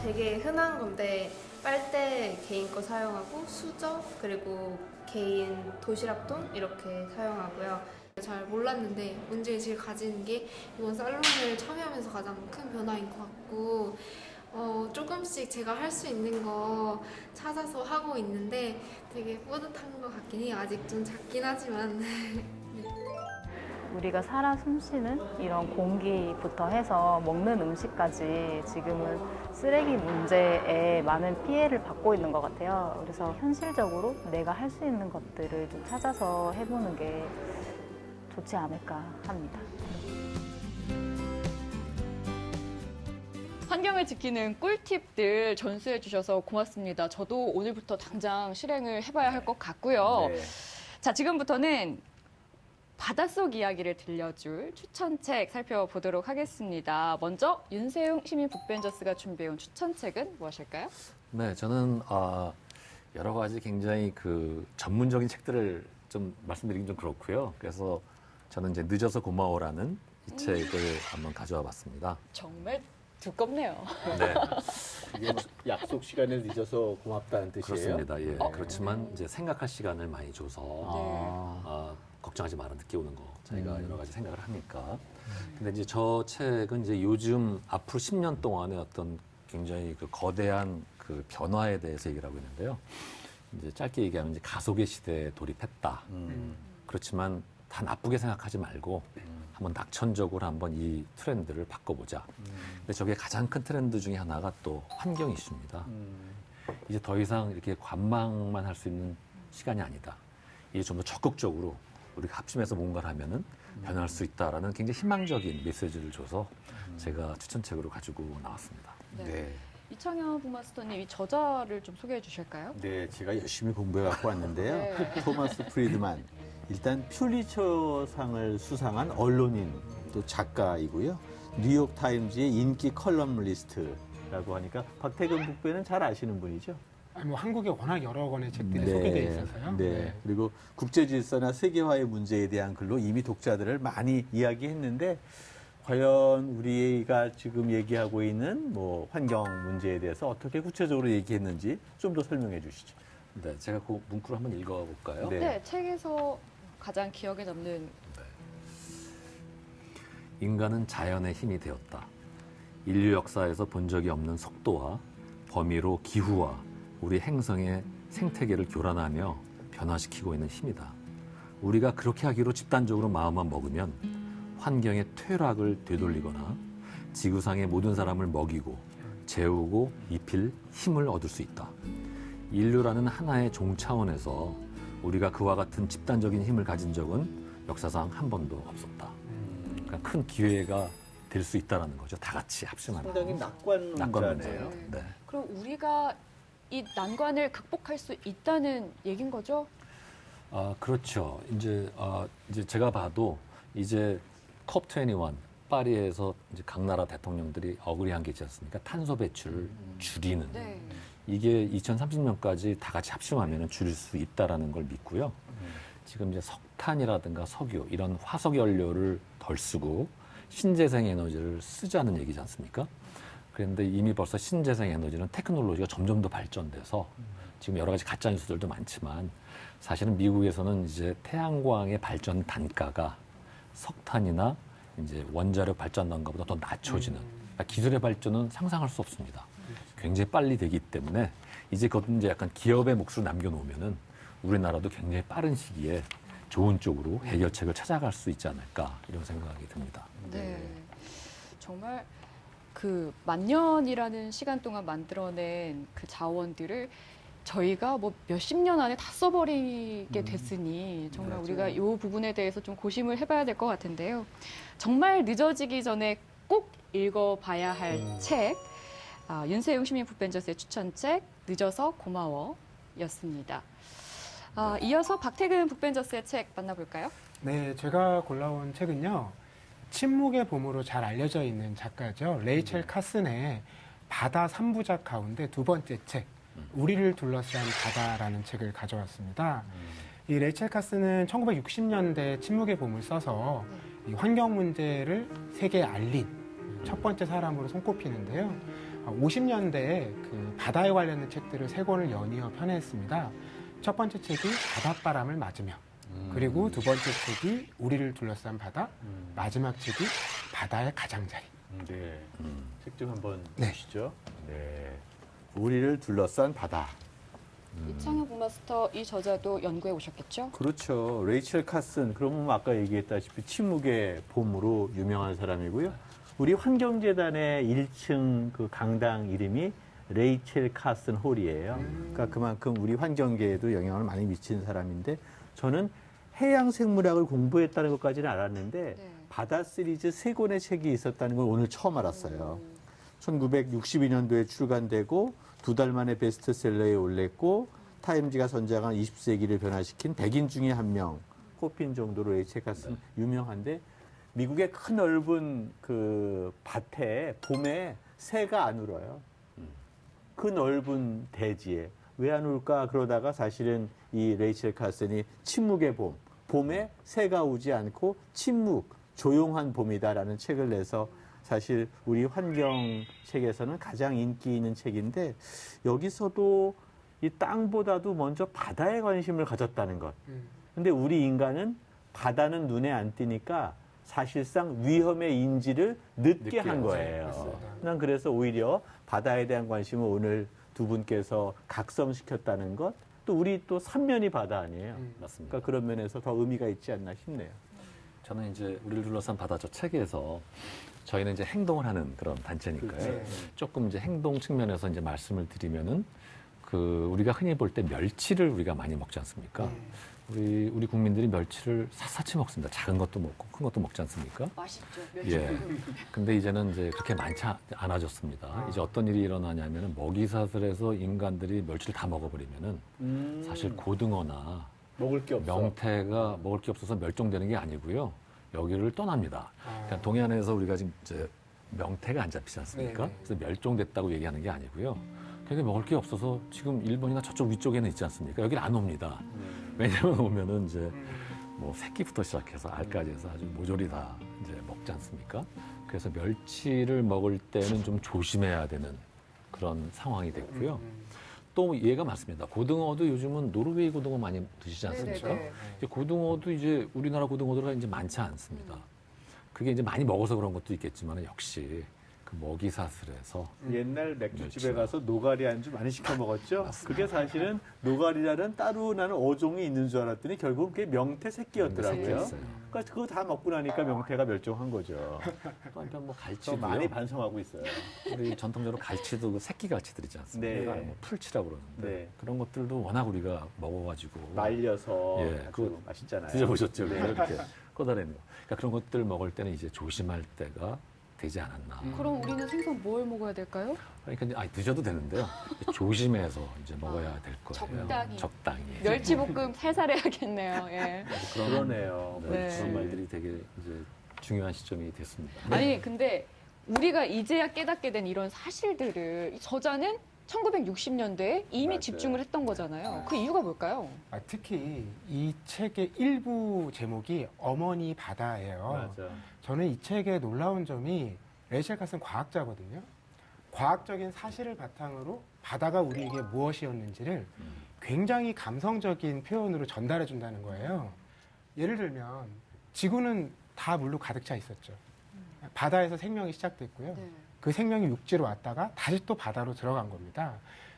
되게 흔한 건데 빨대 개인 거 사용하고 수저 그리고 개인 도시락통 이렇게 사용하고요. 잘 몰랐는데 문제의식을 가지는 게 이번 살롱을 참여하면서 가장 큰 변화인 것 같고 조금씩 제가 할 수 있는 거 찾아서 하고 있는데 되게 뿌듯한 것 같긴 해요. 아직 좀 작긴 하지만 우리가 살아 숨쉬는 이런 공기부터 해서 먹는 음식까지 지금은 쓰레기 문제에 많은 피해를 받고 있는 것 같아요. 그래서 현실적으로 내가 할 수 있는 것들을 좀 찾아서 해보는 게 좋지 않을까 합니다. 환경을 지키는 꿀팁들 전수해 주셔서 고맙습니다. 저도 오늘부터 당장 실행을 해봐야 할 것 같고요. 네. 자, 지금부터는 바닷속 이야기를 들려줄 추천책 살펴보도록 하겠습니다. 먼저 윤세용 시민 북벤저스가 준비해온 추천책은 무엇일까요? 네, 저는 여러 가지 굉장히 그 전문적인 책들을 좀 말씀드리긴 좀 그렇고요. 그래서 저는 이제 늦어서 고마워라는 이 책을 한번 가져와 봤습니다. 정말 두껍네요. 네, 이게 뭐 약속 시간에 늦어서 고맙다는 뜻이에요? 그렇습니다. 예. 그렇지만 이제 생각할 시간을 많이 줘서 걱정하지 마라 늦게 오는 거 저희가 여러 가지 생각을 하니까. 근데 이제 저 책은 이제 요즘 앞으로 10년 동안의 어떤 굉장히 그 거대한 그 변화에 대해서 얘기를 하고 있는데요. 이제 짧게 얘기하면 이제 가속의 시대에 돌입했다. 그렇지만 다 나쁘게 생각하지 말고 한번 낙천적으로 한번 이 트렌드를 바꿔보자. 근데 저게 가장 큰 트렌드 중에 하나가 또 환경 이슈입니다. 이제 더 이상 이렇게 관망만 할 수 있는 시간이 아니다. 이게 좀 더 적극적으로 우리가 합심해서 뭔가를 하면은 변할 수 있다라는 굉장히 희망적인 메시지를 줘서 제가 추천책으로 가지고 나왔습니다. 네. 이창현 부마스터님 이 저자를 좀 소개해 주실까요? 네, 제가 열심히 공부해 갖고 왔는데요. 네. 토마스 프리드만, 일단 퓰리처상을 수상한 언론인 또 작가이고요. 뉴욕 타임즈의 인기 컬럼리스트라고 하니까 박태근 북배는 잘 아시는 분이죠. 뭐 한국에 워낙 여러 권의 책들이 소개되어 있어서요. 네. 그리고 국제 질서나 세계화의 문제에 대한 글로 이미 독자들을 많이 이야기했는데 과연 우리가 지금 얘기하고 있는 뭐 환경 문제에 대해서 어떻게 구체적으로 얘기했는지 좀 더 설명해 주시죠. 네, 제가 그 문구를 한번 읽어볼까요? 네. 네, 책에서 가장 기억에 남는 인간은 자연의 힘이 되었다. 인류 역사에서 본 적이 없는 속도와 범위로 기후와 우리 행성의 생태계를 교란하며 변화시키고 있는 힘이다. 우리가 그렇게 하기로 집단적으로 마음만 먹으면 환경의 퇴락을 되돌리거나 지구상의 모든 사람을 먹이고 재우고 입힐 힘을 얻을 수 있다. 인류라는 하나의 종 차원에서 우리가 그와 같은 집단적인 힘을 가진 적은 역사상 한 번도 없었다. 그러니까 큰 기회가 될 수 있다는 거죠. 다 같이 합심하면. 상당히 낙관론자네요. 낙관론자예요. 네. 그럼 우리가 이 난관을 극복할 수 있다는 얘긴 거죠? 그렇죠. 이제 제가 봐도 이제 컵21 파리에서 이제 각 나라 대통령들이 어그리한 게 있지 않습니까? 탄소 배출을 줄이는. 네. 이게 2030년까지 다 같이 합심하면 줄일 수 있다라는 걸 믿고요. 지금 이제 석탄이라든가 석유 이런 화석 연료를 덜 쓰고 신재생 에너지를 쓰자는 얘기지 않습니까? 그런데 이미 벌써 신재생 에너지는 테크놀로지가 점점 더 발전돼서 지금 여러 가지 가짜 뉴스들도 많지만 사실은 미국에서는 이제 태양광의 발전 단가가 석탄이나 이제 원자력 발전 단가보다 더 낮춰지는 그러니까 기술의 발전은 상상할 수 없습니다. 굉장히 빨리 되기 때문에 이제 그것은 이제 약간 기업의 몫으로 남겨놓으면은 우리나라도 굉장히 빠른 시기에 좋은 쪽으로 해결책을 찾아갈 수 있지 않을까 이런 생각이 듭니다. 네. 정말 그 만년이라는 시간 동안 만들어낸 그 자원들을 저희가 뭐 몇십 년 안에 다 써버리게 됐으니 정말 우리가 이 부분에 대해서 좀 고심을 해봐야 될 것 같은데요. 정말 늦어지기 전에 꼭 읽어봐야 할 책, 윤세용 시민 북벤저스의 추천책 늦어서 고마워였습니다. 이어서 박태근 북벤저스의 책 만나볼까요? 네, 제가 골라온 책은요. 침묵의 봄으로 잘 알려져 있는 작가죠. 레이첼 카슨의 바다 3부작 가운데 두 번째 책, 우리를 둘러싼 바다라는 책을 가져왔습니다. 이 레이첼 카슨은 1960년대 침묵의 봄을 써서 이 환경 문제를 세계에 알린 첫 번째 사람으로 손꼽히는데요. 50년대에 그 바다에 관련된 책들을 세 권을 연이어 편애했습니다. 첫 번째 책이 바닷바람을 맞으며, 그리고 두 번째 책이 우리를 둘러싼 바다, 마지막 책이 바다의 가장자리. 네. 책 좀 한번 네. 보시죠. 네. 우리를 둘러싼 바다. 이창현 부마스터 이 저자도 연구해 오셨겠죠? 그렇죠. 레이첼 카슨, 그러면 아까 얘기했다시피 침묵의 봄으로 유명한 사람이고요. 우리 환경재단의 1층 그 강당 이름이 레이첼 카슨 홀이에요. 그러니까 그만큼 우리 환경계에도 영향을 많이 미친 사람인데 저는 해양 생물학을 공부했다는 것까지는 알았는데 네. 바다 시리즈 3권의 책이 있었다는 걸 오늘 처음 알았어요. 1962년도에 출간되고 2달 만에 베스트셀러에 올랐고 타임지가 선정한 20세기를 변화시킨 100인 중에 한 명 꼽힌 정도로 레이첼 카슨 유명한데 미국의 큰 넓은 그 밭에 봄에 새가 안 울어요. 그 넓은 대지에 왜 안 울까 그러다가 사실은 이 레이첼 카슨이 침묵의 봄, 봄에 새가 오지 않고 침묵, 조용한 봄이다라는 책을 내서 사실 우리 환경 책에서는 가장 인기 있는 책인데 여기서도 이 땅보다도 먼저 바다에 관심을 가졌다는 것. 근데 우리 인간은 바다는 눈에 안 띄니까 사실상 위험의 인지를 늦게 한 거예요. 난 그래서 오히려 바다에 대한 관심을 오늘 두 분께서 각성시켰다는 것, 또 우리 또 삼면이 바다 아니에요. 맞습니다. 그러니까 그런 면에서 더 의미가 있지 않나 싶네요. 저는 이제 우리를 둘러싼 바다 저 책에서 저희는 이제 행동을 하는 그런 단체니까요. 네. 조금 이제 행동 측면에서 이제 말씀을 드리면은 그 우리가 흔히 볼 때 멸치를 우리가 많이 먹지 않습니까? 우리 국민들이 멸치를 샅샅이 먹습니다. 작은 것도 먹고 큰 것도 먹지 않습니까? 맛있죠. 예. 근데 이제는 이제 그렇게 많지 않아졌습니다. 이제 어떤 일이 일어나냐면은 먹이사슬에서 인간들이 멸치를 다 먹어버리면은 사실 고등어나 먹을 게 없어. 명태가 먹을 게 없어서 멸종되는 게 아니고요. 여기를 떠납니다. 그러니까 동해안에서 우리가 지금 이제 명태가 안 잡히지 않습니까? 네네. 그래서 멸종됐다고 얘기하는 게 아니고요. 그게 먹을 게 없어서 지금 일본이나 저쪽 위쪽에는 있지 않습니까? 여기를 안 옵니다. 왜냐면 오면은 이제 뭐 새끼부터 시작해서 알까지 해서 아주 모조리 다 이제 먹지 않습니까? 그래서 멸치를 먹을 때는 좀 조심해야 되는 그런 상황이 됐고요. 또 얘가 맞습니다. 고등어도 요즘은 노르웨이 고등어 많이 드시지 않습니까? 네네네. 이제 고등어도 이제 우리나라 고등어들은 이제 많지 않습니다. 그게 이제 많이 먹어서 그런 것도 있겠지만 역시 그 먹이사슬에서 옛날 맥주집에 멸치나. 가서 노가리 안주 많이 시켜 먹었죠. 그게 사실은 노가리라는 따로 나는 어종이 있는 줄 알았더니 결국 그게 명태 새끼였더라고요. 있어요. 그러니까 그거 다 먹고 나니까 명태가 멸종한 거죠. 또 한편 뭐 저 갈치도 많이 반성하고 있어요. 우리 전통적으로 갈치도 그 새끼 갈치들 있지 않습니까? 네. 뭐 풀치라고 그러는데 네. 그런 것들도 워낙 우리가 먹어가지고 말려서 예, 아주 그거 맛있잖아요. 드셔보셨죠? 네. 이렇게 꺼다내는 거. 그러니까 그런 것들 먹을 때는 이제 조심할 때가 되지 않았나. 그럼 우리는 생선 뭘 먹어야 될까요? 그러니까 이제 드셔도 되는데요. 조심해서 이제 먹어야 될 거예요. 적당히. 적당히. 멸치볶음 살살 해야겠네요. 예. 그러네요. 네. 그런 말들이 되게 이제 중요한 시점이 됐습니다. 아니 근데 우리가 이제야 깨닫게 된 이런 사실들을 이 저자는 1960년대에 이미 맞아요. 집중을 했던 거잖아요. 그 이유가 뭘까요? 특히 이 책의 일부 제목이 어머니 바다예요. 맞아. 저는 이 책의 놀라운 점이 레이첼 카슨 과학자거든요. 과학적인 사실을 바탕으로 바다가 우리에게 무엇이었는지를 굉장히 감성적인 표현으로 전달해 준다는 거예요. 예를 들면 지구는 다 물로 가득 차 있었죠. 바다에서 생명이 시작됐고요. 그 생명이 육지로 왔다가 다시 또 바다로 들어간 겁니다.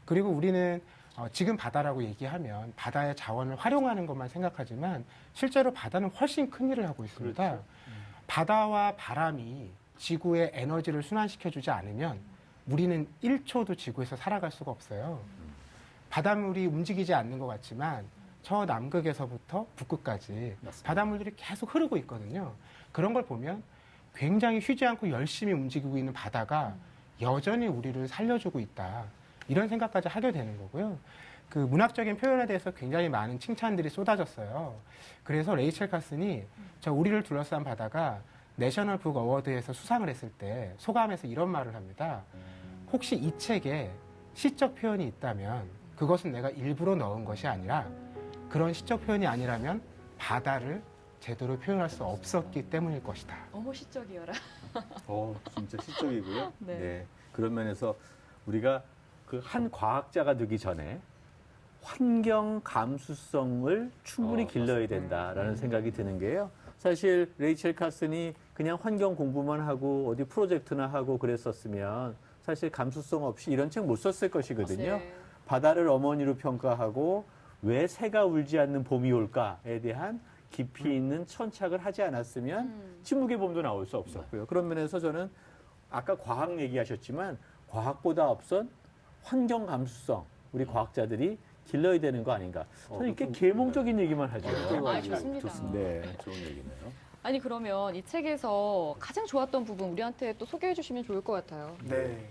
그리고 우리는 지금 바다라고 얘기하면 바다의 자원을 활용하는 것만 생각하지만 실제로 바다는 훨씬 큰 일을 하고 있습니다. 그렇죠. 바다와 바람이 지구의 에너지를 순환시켜주지 않으면 우리는 1초도 지구에서 살아갈 수가 없어요. 바닷물이 움직이지 않는 것 같지만 저 남극에서부터 북극까지 바닷물들이 계속 흐르고 있거든요. 그런 걸 보면 굉장히 쉬지 않고 열심히 움직이고 있는 바다가 여전히 우리를 살려주고 있다. 이런 생각까지 하게 되는 거고요. 그 문학적인 표현에 대해서 굉장히 많은 칭찬들이 쏟아졌어요. 그래서 레이첼 카슨이 저 우리를 둘러싼 바다가 내셔널 북 어워드에서 수상을 했을 때 소감에서 이런 말을 합니다. 혹시 이 책에 시적 표현이 있다면 그것은 내가 일부러 넣은 것이 아니라 그런 시적 표현이 아니라면 바다를 제대로 표현할 수 없었기 때문일 것이다. 너무 시적이어라. 진짜 시적이고요. 네. 네. 그런 면에서 우리가 그 한 과학자가 되기 전에 환경 감수성을 충분히 길러야 된다라는 생각이 드는 게요. 사실 레이첼 카슨이 그냥 환경 공부만 하고 어디 프로젝트나 하고 그랬었으면 사실 감수성 없이 이런 책 못 썼을 것이거든요. 네. 바다를 어머니로 평가하고 왜 새가 울지 않는 봄이 올까에 대한 깊이 있는 천착을 하지 않았으면 침묵의 봄도 나올 수 없었고요. 그런 면에서 저는 아까 과학 얘기하셨지만 과학보다 앞선 환경 감수성 우리 과학자들이 길러야 되는 거 아닌가. 저는 이렇게 계몽적인 얘기만 하죠. 아, 좋습니다. 네. 좋은 얘기네요. 아니 그러면 이 책에서 가장 좋았던 부분 우리한테 또 소개해 주시면 좋을 것 같아요. 네.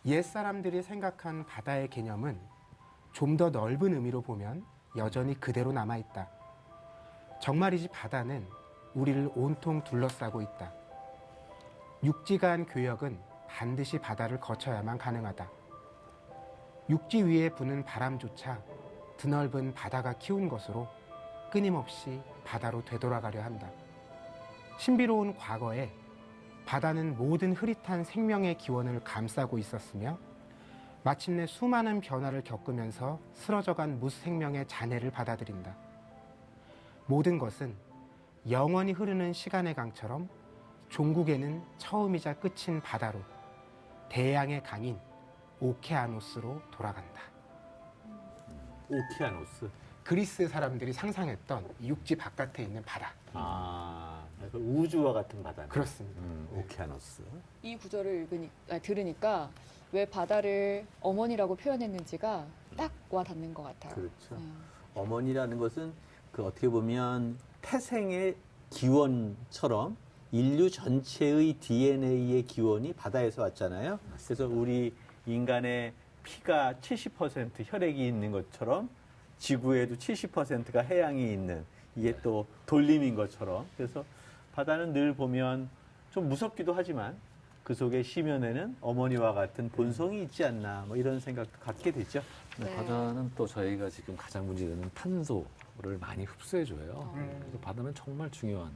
옛사람들이 생각한 바다의 개념은 좀 더 넓은 의미로 보면 여전히 그대로 남아있다. 정말이지 바다는 우리를 온통 둘러싸고 있다. 육지 간 교역은 반드시 바다를 거쳐야만 가능하다. 육지 위에 부는 바람조차 드넓은 바다가 키운 것으로 끊임없이 바다로 되돌아가려 한다. 신비로운 과거에 바다는 모든 흐릿한 생명의 기원을 감싸고 있었으며 마침내 수많은 변화를 겪으면서 쓰러져간 무생명의 잔해를 받아들인다. 모든 것은 영원히 흐르는 시간의 강처럼 종국에는 처음이자 끝인 바다로, 대양의 강인 오케아노스로 돌아간다. 오키아노스. 그리스 사람들이 상상했던 육지 바깥에 있는 바다. 그 우주와 같은 바다. 그렇습니다. 오키아노스. 이 구절을 들으니까 왜 바다를 어머니라고 표현했는지가 딱 와닿는 것 같아요. 그렇죠. 어머니라는 것은 그 어떻게 보면 태생의 기원처럼 인류 전체의 DNA의 기원이 바다에서 왔잖아요. 그래서 우리 인간의 피가 70% 혈액이 있는 것처럼 지구에도 70%가 해양이 있는, 이게 또 돌림인 것처럼. 그래서 바다는 늘 보면 좀 무섭기도 하지만 그 속에 심연에는 어머니와 같은 본성이 있지 않나, 뭐 이런 생각도 갖게 되죠. 네. 바다는 또 저희가 지금 가장 문제되는 탄소를 많이 흡수해줘요. 그래서 바다는 정말 중요한,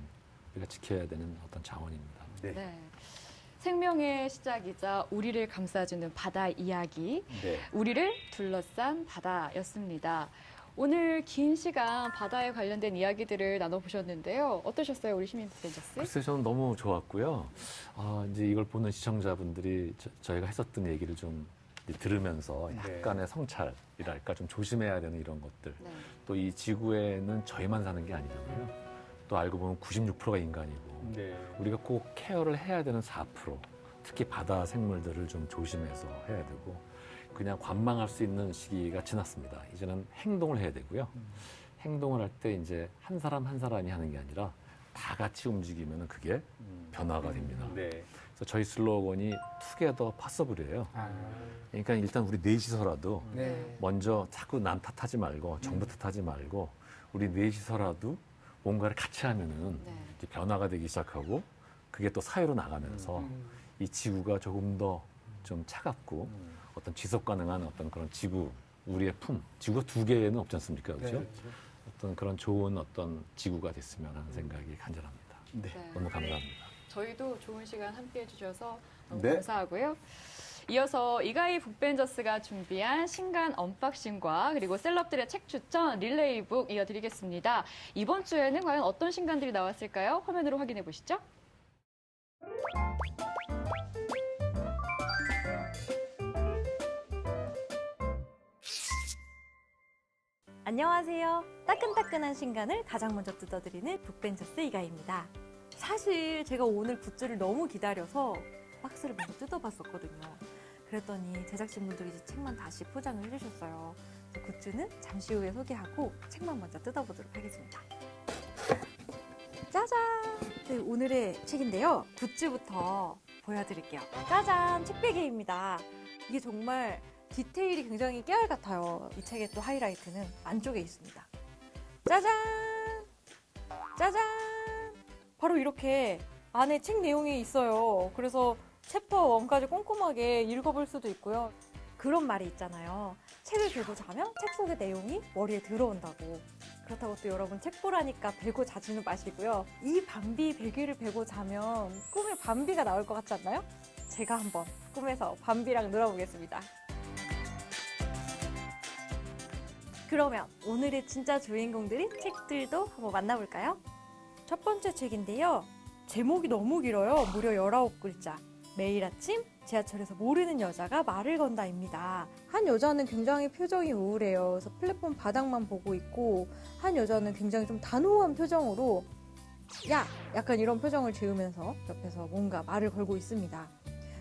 우리가 지켜야 되는 어떤 자원입니다. 네. 네. 생명의 시작이자 우리를 감싸주는 바다 이야기, 네. 우리를 둘러싼 바다였습니다. 오늘 긴 시간 바다에 관련된 이야기들을 나눠보셨는데요. 어떠셨어요, 우리 시민 북벤저스? 글쎄 저는 너무 좋았고요. 이제 이걸 보는 시청자분들이 저희가 했었던 얘기를 좀 들으면서 약간의 성찰이랄까 좀 조심해야 되는 이런 것들. 네. 또 이 지구에는 저희만 사는 게 아니잖아요. 또 알고 보면 96%가 인간이고 네. 우리가 꼭 케어를 해야 되는 4%, 특히 바다 생물들을 좀 조심해서 해야 되고 그냥 관망할 수 있는 시기가 지났습니다. 이제는 행동을 해야 되고요. 행동을 할 때 이제 한 사람 한 사람이 하는 게 아니라 다 같이 움직이면 그게 변화가 됩니다. 네. 그래서 저희 슬로건이 Together Possible이에요. 그러니까 일단 우리 넷이서라도 네. 먼저 자꾸 남 탓하지 말고 정부 탓하지 말고 우리 넷이서라도 뭔가를 같이 하면은 네. 이제 변화가 되기 시작하고 그게 또 사회로 나가면서 이 지구가 조금 더 좀 차갑고 어떤 지속 가능한 어떤 그런 지구, 우리의 품, 지구가 두 개는 없지 않습니까? 그렇죠? 어떤 그런 좋은 어떤 지구가 됐으면 하는 생각이 간절합니다. 네. 너무 감사합니다. 저희도 좋은 시간 함께 해주셔서 너무 네. 감사하고요. 이어서 이가희 북벤저스가 준비한 신간 언박싱과 그리고 셀럽들의 책 추천 릴레이북 이어드리겠습니다. 이번 주에는 과연 어떤 신간들이 나왔을까요? 화면으로 확인해 보시죠. 안녕하세요. 따끈따끈한 신간을 가장 먼저 뜯어드리는 북벤저스 이가희입니다. 사실 제가 오늘 굿즈를 너무 기다려서 박스를 먼저 뜯어봤었거든요. 그랬더니 제작진분들이 이제 책만 다시 포장을 해주셨어요. 굿즈는 잠시 후에 소개하고 책만 먼저 뜯어보도록 하겠습니다. 짜잔! 네, 오늘의 책인데요. 굿즈부터 보여드릴게요. 짜잔! 책베개입니다. 이게 정말 디테일이 굉장히 깨알 같아요. 이 책의 또 하이라이트는 안쪽에 있습니다. 짜잔! 짜잔! 바로 이렇게 안에 책 내용이 있어요. 그래서 챕터 1까지 꼼꼼하게 읽어볼 수도 있고요. 그런 말이 있잖아요. 책을 베고 자면 책 속의 내용이 머리에 들어온다고. 그렇다고 또 여러분 책 보라니까 베고 자지는 마시고요. 이 밤비 베개를 베고 자면 꿈에 밤비가 나올 것 같지 않나요? 제가 한번 꿈에서 밤비랑 놀아보겠습니다. 그러면 오늘의 진짜 주인공들인 책들도 한번 만나볼까요? 첫 번째 책인데요. 제목이 너무 길어요. 무려 19글자. 매일 아침 지하철에서 모르는 여자가 말을 건다입니다. 한 여자는 굉장히 표정이 우울해요. 그래서 플랫폼 바닥만 보고 있고 한 여자는 굉장히 좀 단호한 표정으로 야! 약간 이런 표정을 지으면서 옆에서 뭔가 말을 걸고 있습니다.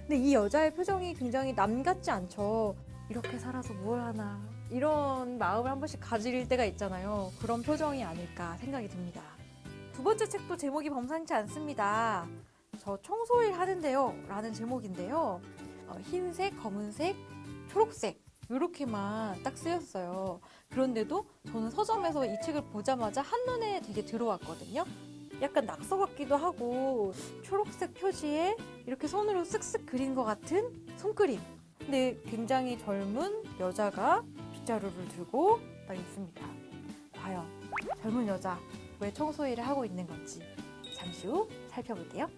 근데 이 여자의 표정이 굉장히 남 같지 않죠. 이렇게 살아서 뭘 하나 이런 마음을 한 번씩 가질 때가 있잖아요. 그런 표정이 아닐까 생각이 듭니다. 두 번째 책도 제목이 범상치 않습니다. 저 청소일 하는데요 라는 제목인데요. 흰색, 검은색, 초록색 이렇게만 딱 쓰였어요. 그런데도 저는 서점에서 이 책을 보자마자 한눈에 되게 들어왔거든요. 약간 낙서 같기도 하고 초록색 표지에 이렇게 손으로 쓱쓱 그린 것 같은 손그림. 근데 굉장히 젊은 여자가 빗자루를 들고 딱 있습니다. 과연 젊은 여자 왜 청소일을 하고 있는 건지 잠시 후 살펴볼게요.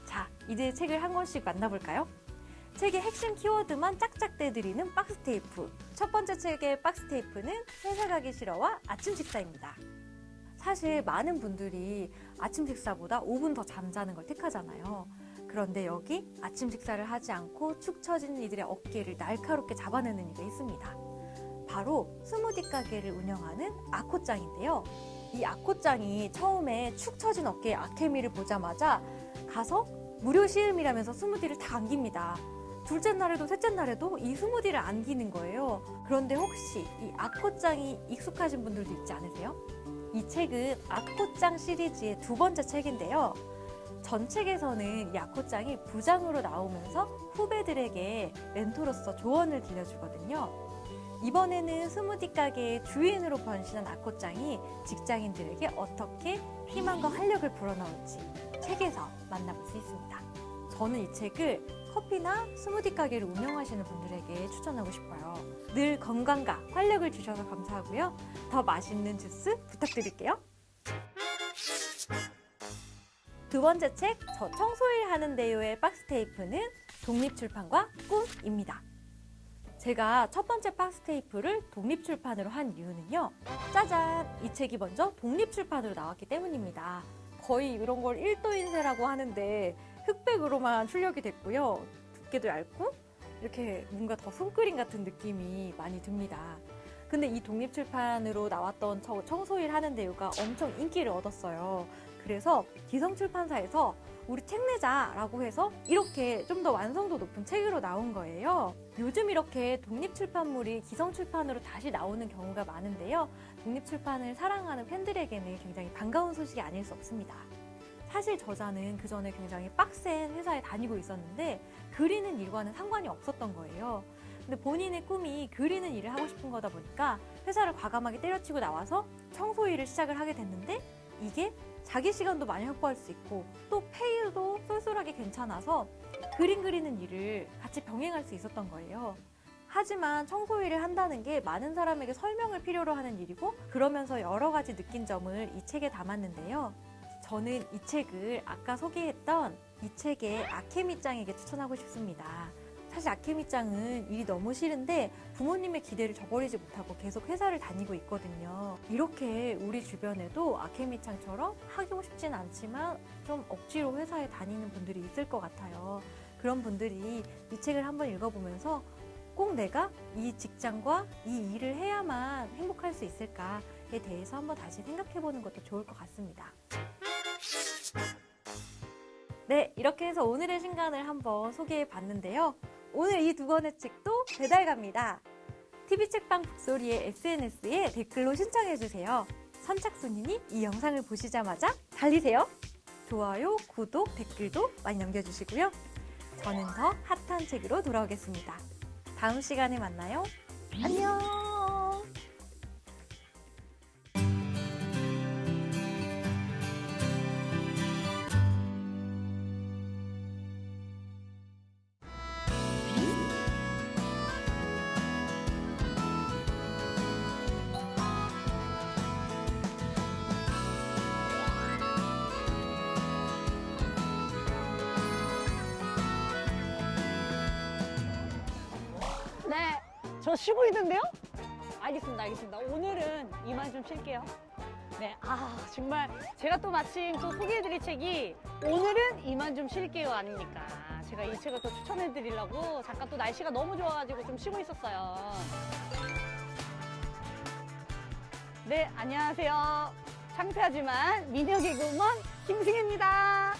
자, 이제 책을 한 권씩 만나볼까요? 책의 핵심 키워드만 짝짝 떼드리는 박스 테이프. 첫 번째 책의 박스 테이프는 회사 가기 싫어와 아침 식사입니다. 사실 많은 분들이 아침 식사보다 5분 더 잠자는 걸 택하잖아요. 그런데 여기 아침 식사를 하지 않고 축 처진 이들의 어깨를 날카롭게 잡아내는 이가 있습니다. 바로 스무디 가게를 운영하는 아코짱인데요. 이 아코짱이 처음에 축 처진 어깨의 아케미를 보자마자 가서 무료 시음이라면서 스무디를 다 안깁니다. 둘째 날에도 셋째 날에도 이 스무디를 안기는 거예요. 그런데 혹시 이 아코짱이 익숙하신 분들도 있지 않으세요? 이 책은 아코짱 시리즈의 두 번째 책인데요. 전 책에서는 이 아코짱이 부장으로 나오면서 후배들에게 멘토로서 조언을 들려주거든요. 이번에는 스무디 가게의 주인으로 변신한 아코짱이 직장인들에게 어떻게 희망과 활력을 불어넣을지 책에서 만나볼 수 있습니다. 저는 이 책을 커피나 스무디 가게를 운영하시는 분들에게 추천하고 싶어요. 늘 건강과 활력을 주셔서 감사하고요. 더 맛있는 주스 부탁드릴게요. 두 번째 책, 저 청소일 하는데요의 박스 테이프는 독립출판과 꿈입니다. 제가 첫 번째 박스 테이프를 독립출판으로 한 이유는요. 짜잔! 이 책이 먼저 독립출판으로 나왔기 때문입니다. 거의 이런 걸 1도 인쇄라고 하는데 흑백으로만 출력이 됐고요. 두께도 얇고 이렇게 뭔가 더 손그림 같은 느낌이 많이 듭니다. 근데 이 독립출판으로 나왔던 청소일 하는데요가 엄청 인기를 얻었어요. 그래서 기성출판사에서 우리 책 내자라고 해서 이렇게 좀 더 완성도 높은 책으로 나온 거예요. 요즘 이렇게 독립출판물이 기성출판으로 다시 나오는 경우가 많은데요. 독립출판을 사랑하는 팬들에게는 굉장히 반가운 소식이 아닐 수 없습니다. 사실 저자는 그 전에 굉장히 빡센 회사에 다니고 있었는데 그리는 일과는 상관이 없었던 거예요. 근데 본인의 꿈이 그리는 일을 하고 싶은 거다 보니까 회사를 과감하게 때려치고 나와서 청소 일을 시작을 하게 됐는데 이게 자기 시간도 많이 확보할 수 있고 또 페이도 쏠쏠하게 괜찮아서 그림 그리는 일을 같이 병행할 수 있었던 거예요. 하지만 청소 일을 한다는 게 많은 사람에게 설명을 필요로 하는 일이고 그러면서 여러 가지 느낀 점을 이 책에 담았는데요. 저는 이 책을 아까 소개했던 이 책의 아케미짱에게 추천하고 싶습니다. 사실 아케미짱은 일이 너무 싫은데 부모님의 기대를 저버리지 못하고 계속 회사를 다니고 있거든요. 이렇게 우리 주변에도 아케미짱처럼 하고 싶진 않지만 좀 억지로 회사에 다니는 분들이 있을 것 같아요. 그런 분들이 이 책을 한번 읽어보면서 꼭 내가 이 직장과 이 일을 해야만 행복할 수 있을까에 대해서 한번 다시 생각해보는 것도 좋을 것 같습니다. 네, 이렇게 해서 오늘의 신간을 한번 소개해봤는데요. 오늘 이 두 권의 책도 배달 갑니다. TV책방 북소리의 SNS에 댓글로 신청해주세요. 선착순이니 이 영상을 보시자마자 달리세요. 좋아요, 구독, 댓글도 많이 남겨주시고요. 저는 더 핫한 책으로 돌아오겠습니다. 다음 시간에 만나요. 안녕! 네, 저 쉬고 있는데요? 알겠습니다. 오늘은 이만 좀 쉴게요. 네, 정말 제가 또 마침 또 소개해드릴 책이 오늘은 이만 좀 쉴게요 아닙니까? 제가 이 책을 또 추천해드리려고 잠깐 또 날씨가 너무 좋아가지고 좀 쉬고 있었어요. 네, 안녕하세요. 창피하지만 미녀 개그우먼 김승혜입니다.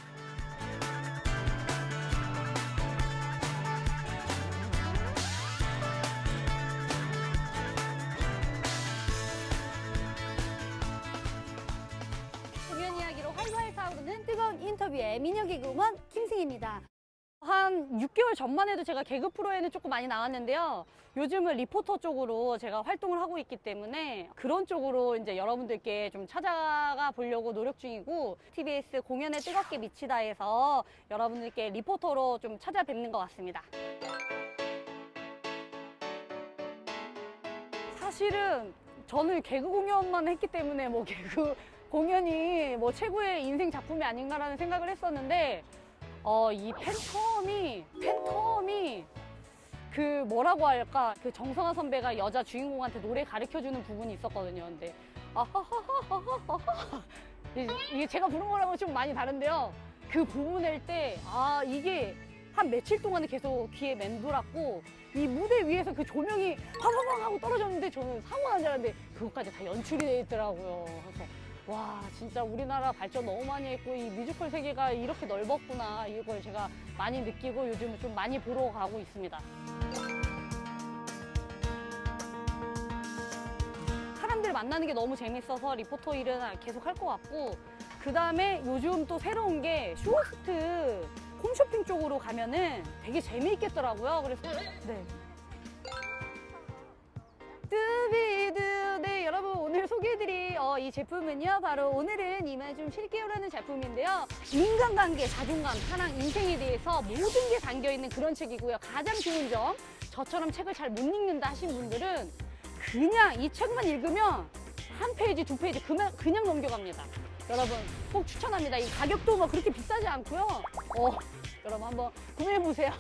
공연 이야기로 활활 타오르는 뜨거운 인터뷰의 미녀 개그우먼 김승희입니다. 한 6개월 전만 해도 제가 개그 프로에는 조금 많이 나왔는데요. 요즘은 리포터 쪽으로 제가 활동을 하고 있기 때문에 그런 쪽으로 이제 여러분들께 좀 찾아가 보려고 노력 중이고, TBS 공연에 뜨겁게 미치다에서 여러분들께 리포터로 좀 찾아뵙는 것 같습니다. 사실은 저는 개그 공연만 했기 때문에 뭐 개그 공연이 뭐 최고의 인생 작품이 아닌가라는 생각을 했었는데, 이 팬텀이 그 뭐라고 할까, 그 정성화 선배가 여자 주인공한테 노래 가르쳐주는 부분이 있었거든요. 근데 이게 제가 부른 거랑은 좀 많이 다른데요. 그 부분 낼 때 이게 한 며칠 동안에 계속 귀에 맴돌았고, 이 무대 위에서 그 조명이 파바방 하고 떨어졌는데 저는 사고 난 줄 알았는데 그것까지 다 연출이 돼 있더라고요. 그래서 와, 진짜 우리나라 발전 너무 많이 했고 이 뮤지컬 세계가 이렇게 넓었구나, 이걸 제가 많이 느끼고 요즘 좀 많이 보러 가고 있습니다. 사람들 만나는 게 너무 재밌어서 리포터 일은 계속 할 것 같고, 그 다음에 요즘 또 새로운 게 쇼호스트 홈쇼핑 쪽으로 가면은 되게 재미있겠더라고요. 그래서 네. 뚜비두. 네, 여러분 오늘 소개해드릴 이 제품은요, 바로 오늘은 이만 좀 쉴게요라는 제품인데요. 인간관계, 자존감, 사랑, 인생에 대해서 모든 게 담겨있는 그런 책이고요. 가장 좋은 점, 저처럼 책을 잘 못 읽는다 하신 분들은 그냥 이 책만 읽으면 한 페이지, 두 페이지 그냥 넘겨갑니다. 여러분 꼭 추천합니다. 이 가격도 뭐 그렇게 비싸지 않고요. 여러분 한번 구매해보세요.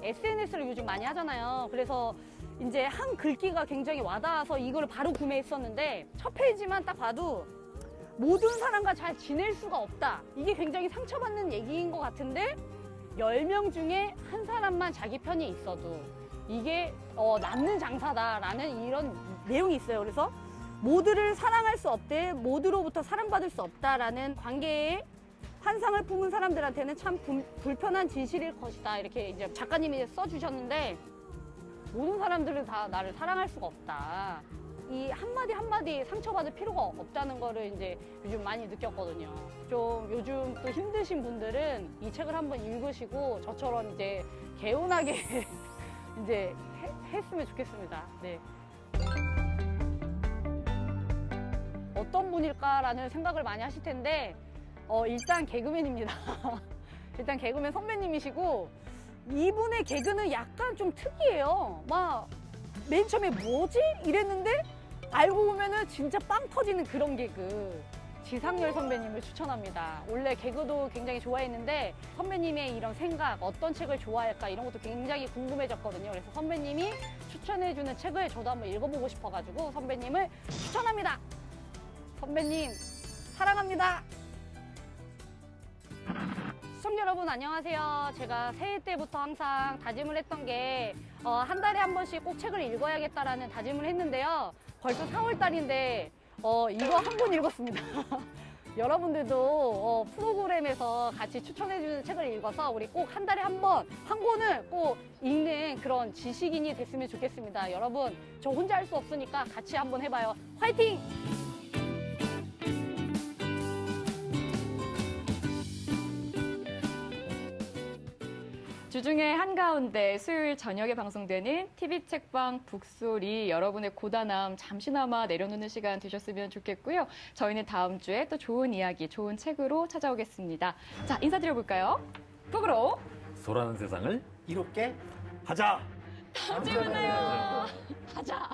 SNS를 요즘 많이 하잖아요. 그래서 이제 한 글귀가 굉장히 와닿아서 이걸 바로 구매했었는데, 첫 페이지만 딱 봐도 모든 사람과 잘 지낼 수가 없다. 이게 굉장히 상처받는 얘기인 것 같은데, 10명 중에 한 사람만 자기 편이 있어도 이게 남는 장사다라는 이런 내용이 있어요. 그래서 모두를 사랑할 수 없대, 모두로부터 사랑받을 수 없다라는 관계에 환상을 품은 사람들한테는 참 불편한 진실일 것이다, 이렇게 이제 작가님이 써주셨는데, 모든 사람들은 다 나를 사랑할 수가 없다. 이 한마디 한마디 상처받을 필요가 없다는 거를 이제 요즘 많이 느꼈거든요. 좀 요즘 또 힘드신 분들은 이 책을 한번 읽으시고 저처럼 이제 개운하게 이제 했으면 좋겠습니다. 네. 어떤 분일까라는 생각을 많이 하실 텐데, 일단 개그맨입니다. 일단 개그맨 선배님이시고, 이분의 개그는 약간 좀 특이해요. 막 맨 처음에 뭐지? 이랬는데 알고 보면은 진짜 빵 터지는 그런 개그. 지상렬 선배님을 추천합니다. 원래 개그도 굉장히 좋아했는데 선배님의 이런 생각, 어떤 책을 좋아할까 이런 것도 굉장히 궁금해졌거든요. 그래서 선배님이 추천해주는 책을 저도 한번 읽어보고 싶어가지고 선배님을 추천합니다. 선배님 사랑합니다. 시청자 여러분 안녕하세요. 제가 새해 때부터 항상 다짐을 했던 게 한 달에 한 번씩 꼭 책을 읽어야겠다라는 다짐을 했는데요. 벌써 4월 달인데 이거 한 권 읽었습니다. 여러분들도 프로그램에서 같이 추천해주는 책을 읽어서 우리 꼭 한 달에 한 번, 한 권을 꼭 읽는 그런 지식인이 됐으면 좋겠습니다. 여러분 저 혼자 할 수 없으니까 같이 한번 해봐요. 화이팅! 주중에 한가운데 수요일 저녁에 방송되는 TV 책방 북소리, 여러분의 고단함 잠시나마 내려놓는 시간 되셨으면 좋겠고요. 저희는 다음 주에 또 좋은 이야기, 좋은 책으로 찾아오겠습니다. 자, 인사드려볼까요? 북으로 소라는 세상을 이롭게 하자! 다음 주에 만나요. 하자.